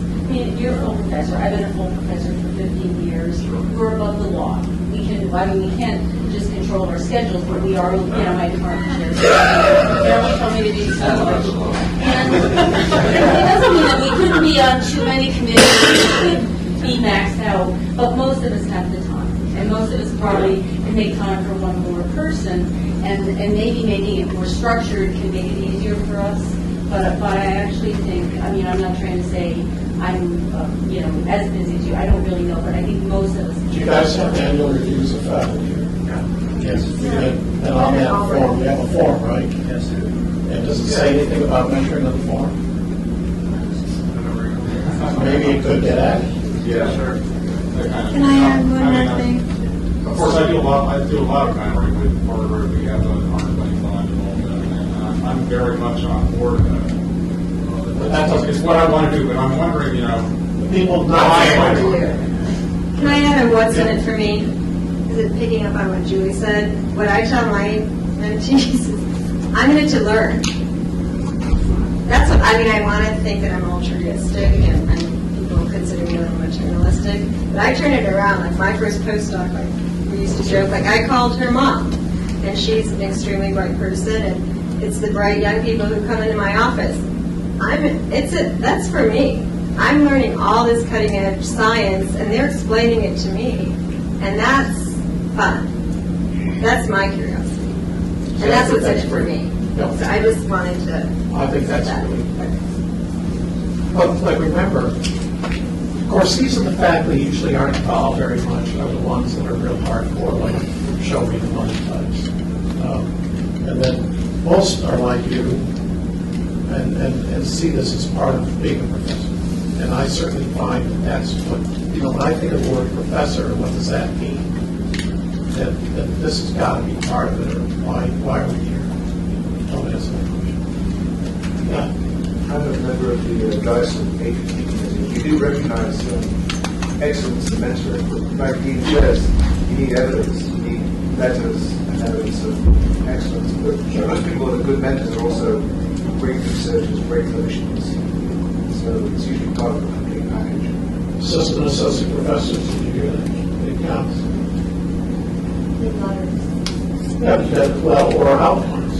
you're a full professor. I've been a full professor for 15 years. We're above the law. We can't just control our schedules, but we are, my department chair. Everyone told me to do so much. And it doesn't mean that we couldn't be on too many committees, we could be maxed out, but most of us have the time. And most of us probably can make time for one more person, and maybe making it more structured can make it easier for us. But I actually think, I'm not trying to say I'm, as busy as you. I don't really know, but I think most of us. Do you guys have annual reviews of faculty? Yes. And on that form, you have a form, right? Yes. And does it say anything about mentoring on the form? Maybe it could get added. Yeah, sure. Can I add one more thing? Of course, I do a lot of mentoring with Harvard. We have a 125 and I'm very much on board with that. It's what I want to do, but I'm wondering, people Can I add a what's in it for me? Is it picking up on what Julie said? What I tell my mentees is, I'm in it to learn. That's what, I want to think that I'm altruistic, and people consider me a little materialistic, but I turn it around. Like my first postdoc, we used to joke, I called her mom, and she's an extremely bright person, and it's the bright young people who come into my office. That's for me. I'm learning all this cutting edge science, and they're explaining it to me, and that's fun. That's my curiosity, and that's what's in it for me. So I just wanted to. I think that's really. But remember, of course, these are the faculty usually aren't involved very much. Are the ones that are real hardcore, like show me the money types, and then most are like you. And see this as part of being a professor. And I certainly find that that's what, when I think of the word professor, what does that mean? That this has got to be part of it, or why are we here? Don't answer that question. Yeah. I'm a member of the Geisel and D-H committee. We do recognize excellence in mentoring, but like Dean says, you need evidence, you need letters and evidence of excellence. But most people that are good mentors are also great researchers, great clinicians. So it's usually part of a complete package. Assistant associate professors, did you hear that? It counts. Well, or outcomes.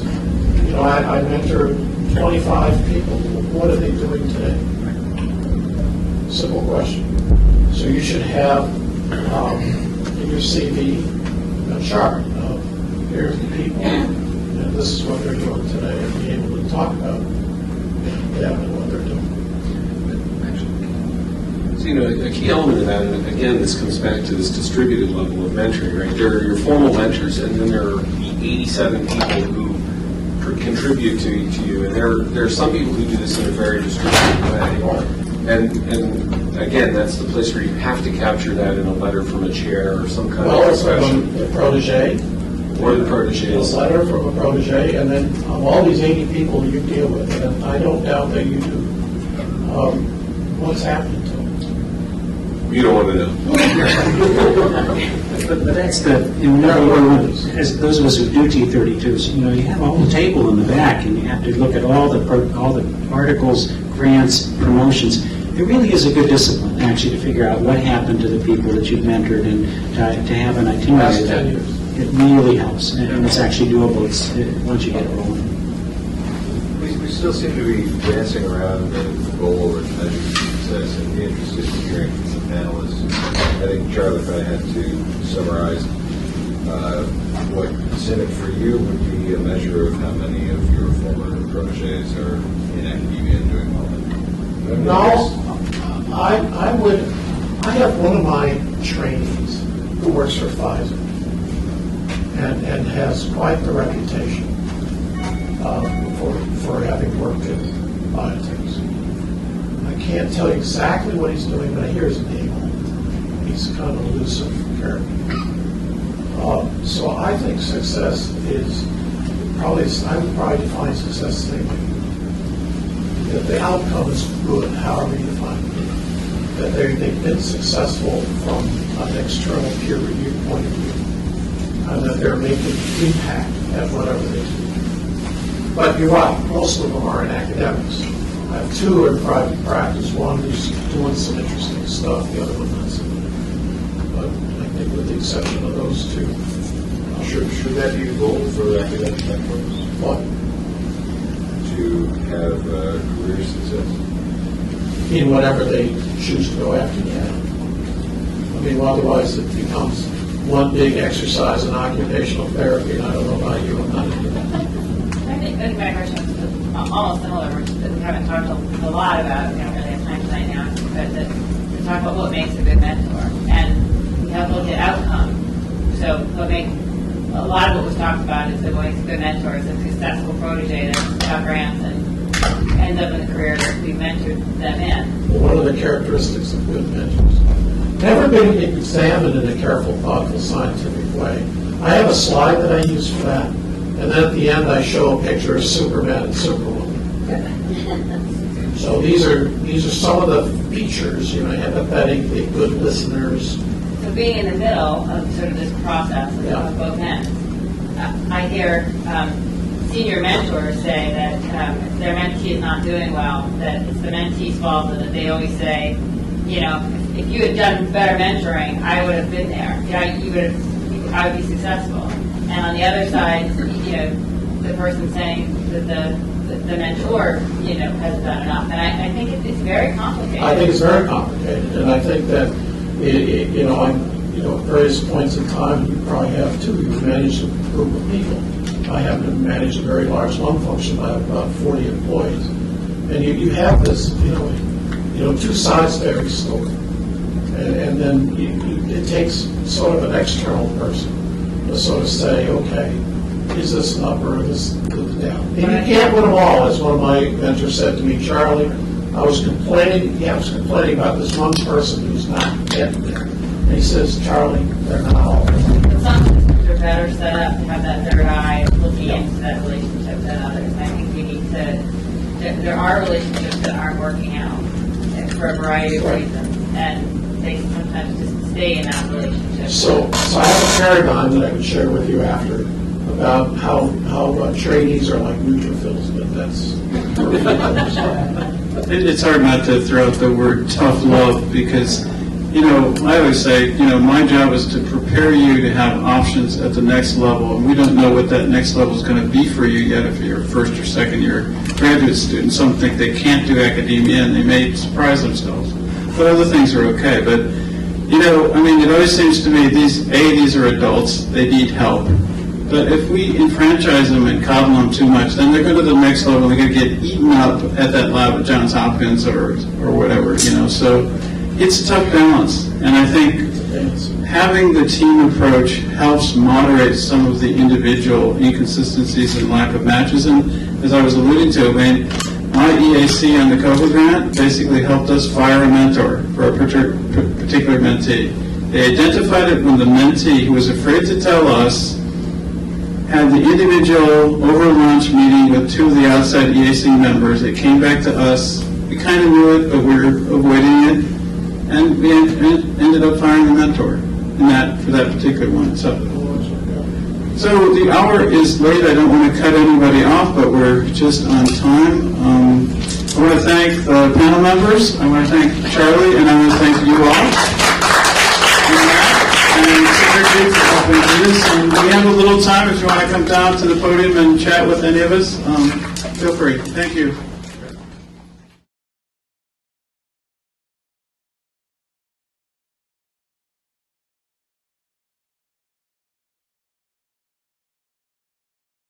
I mentored 25 people. What are they doing today? Simple question. So you should have in your CV a chart of here's the people, and this is what they're doing today, and be able to talk about them and what they're doing. So, a key element of that, and again, this comes back to this distributed level of mentoring, right? There are your formal mentors, and then there are the 87 people who contribute to you, and there are some people who do this in a very distributed way. And again, that's the place where you have to capture that in a letter from a chair or some kind of expression. The protege. Or the proteges. A letter from a protege, and then all these 80 people you deal with, and I don't doubt that you do. What's happening to them? You don't want to know. But that's as those of us who do T32s, you have a whole table in the back, and you have to look at all the articles, grants, promotions. It really is a good discipline, actually, to figure out what happened to the people that you've mentored, and to have an itinerary. Last 10 years. It really helps, and it's actually doable. Once you get it rolling. We still seem to be dancing around the goal or measure success, and be interested in hearing from the panelists. I think Charlie probably had to summarize what Cynic for you would be a measure of how many of your former proteges are in academia and doing well. No, I have one of my trainees who works for Pfizer and has quite the reputation for having worked in biotechs. I can't tell you exactly what he's doing, but I hear his name. He's kind of elusive character. So I think success is I would probably define success the same way. That the outcome is good, however you define it. That they've been successful from an external peer review point of view. And that they're making impact at whatever they do. But you're right, most of them are in academics. I have two in private practice. One is doing some interesting stuff, the other one not so much. But I think with the exception of those two. Should that be a goal for academic networks? What? To have career success? In whatever they choose to go after, yeah. I mean, otherwise it becomes one big exercise in occupational therapy, and I don't know about you, I'm not into that. I think my question is almost similar, which we haven't talked a lot about, we don't really have time tonight now, but to talk about what makes a good mentor. And we have to look at outcome. So a lot of what was talked about is that what makes a good mentor is a successful protege that got grants and ends up in the career that we mentored them in. Well, what are the characteristics of good mentors? Never been examined in a careful, thoughtful, scientific way. I have a slide that I use for that, and then at the end I show a picture of Superman and Superwoman. So these are some of the features, empathetic, good listeners. So being in the middle of sort of this process of both ends, I hear senior mentors say that if their mentee is not doing well, that it's the mentee's fault, and that they always say, if you had done better mentoring, I would have been there. I would be successful. And on the other side, the person saying that the mentor, hasn't done enough. And I think it's very complicated. I think it's very complicated, and I think that at various points in time, you probably have too. You've managed a group of people. I happen to manage a very large lung function. I have about 40 employees, and you have this, two sides to every story. And then it takes sort of an external person to sort of say, okay, is this an up or is this down? And you can't win them all. As one of my mentors said to me, Charlie, I was complaining about this one person who's not getting there. And he says, Charlie, they're not all. Some systems are better set up to have that third eye looking into that relationship than others. And I think we need to, there are relationships that aren't working out for a variety of reasons. And they sometimes just stay in that relationship. So I have a paradigm that I can share with you after about how trainees are like neutrophils, but that's... It's hard not to throw out the word tough love because, I always say, my job is to prepare you to have options at the next level, and we don't know what that next level is going to be for you yet if you're a first or second year graduate student. Some think they can't do academia and they may surprise themselves, but other things are okay. But, it always seems to me these are adults, they need help. But if we enfranchise them and coddle them too much, then they're going to the next level. They're going to get eaten up at that lab at Johns Hopkins or whatever, So it's a tough balance. And I think having the team approach helps moderate some of the individual inconsistencies and lack of matches. And as I was alluding to, my EAC on the COVID grant basically helped us fire a mentor for a particular mentee. They identified it when the mentee, who was afraid to tell us, had the individual over lunch meeting with two of the outside EAC members. It came back to us. We kind of knew it, but we were avoiding it. And we ended up firing a mentor for that particular one. So the hour is late. I don't want to cut anybody off, but we're just on time. I want to thank the panel members. I want to thank Charlie, and I want to thank you all. And Secretary for helping do this. And we have a little time if you want to come down to the podium and chat with any of us. Feel free. Thank you.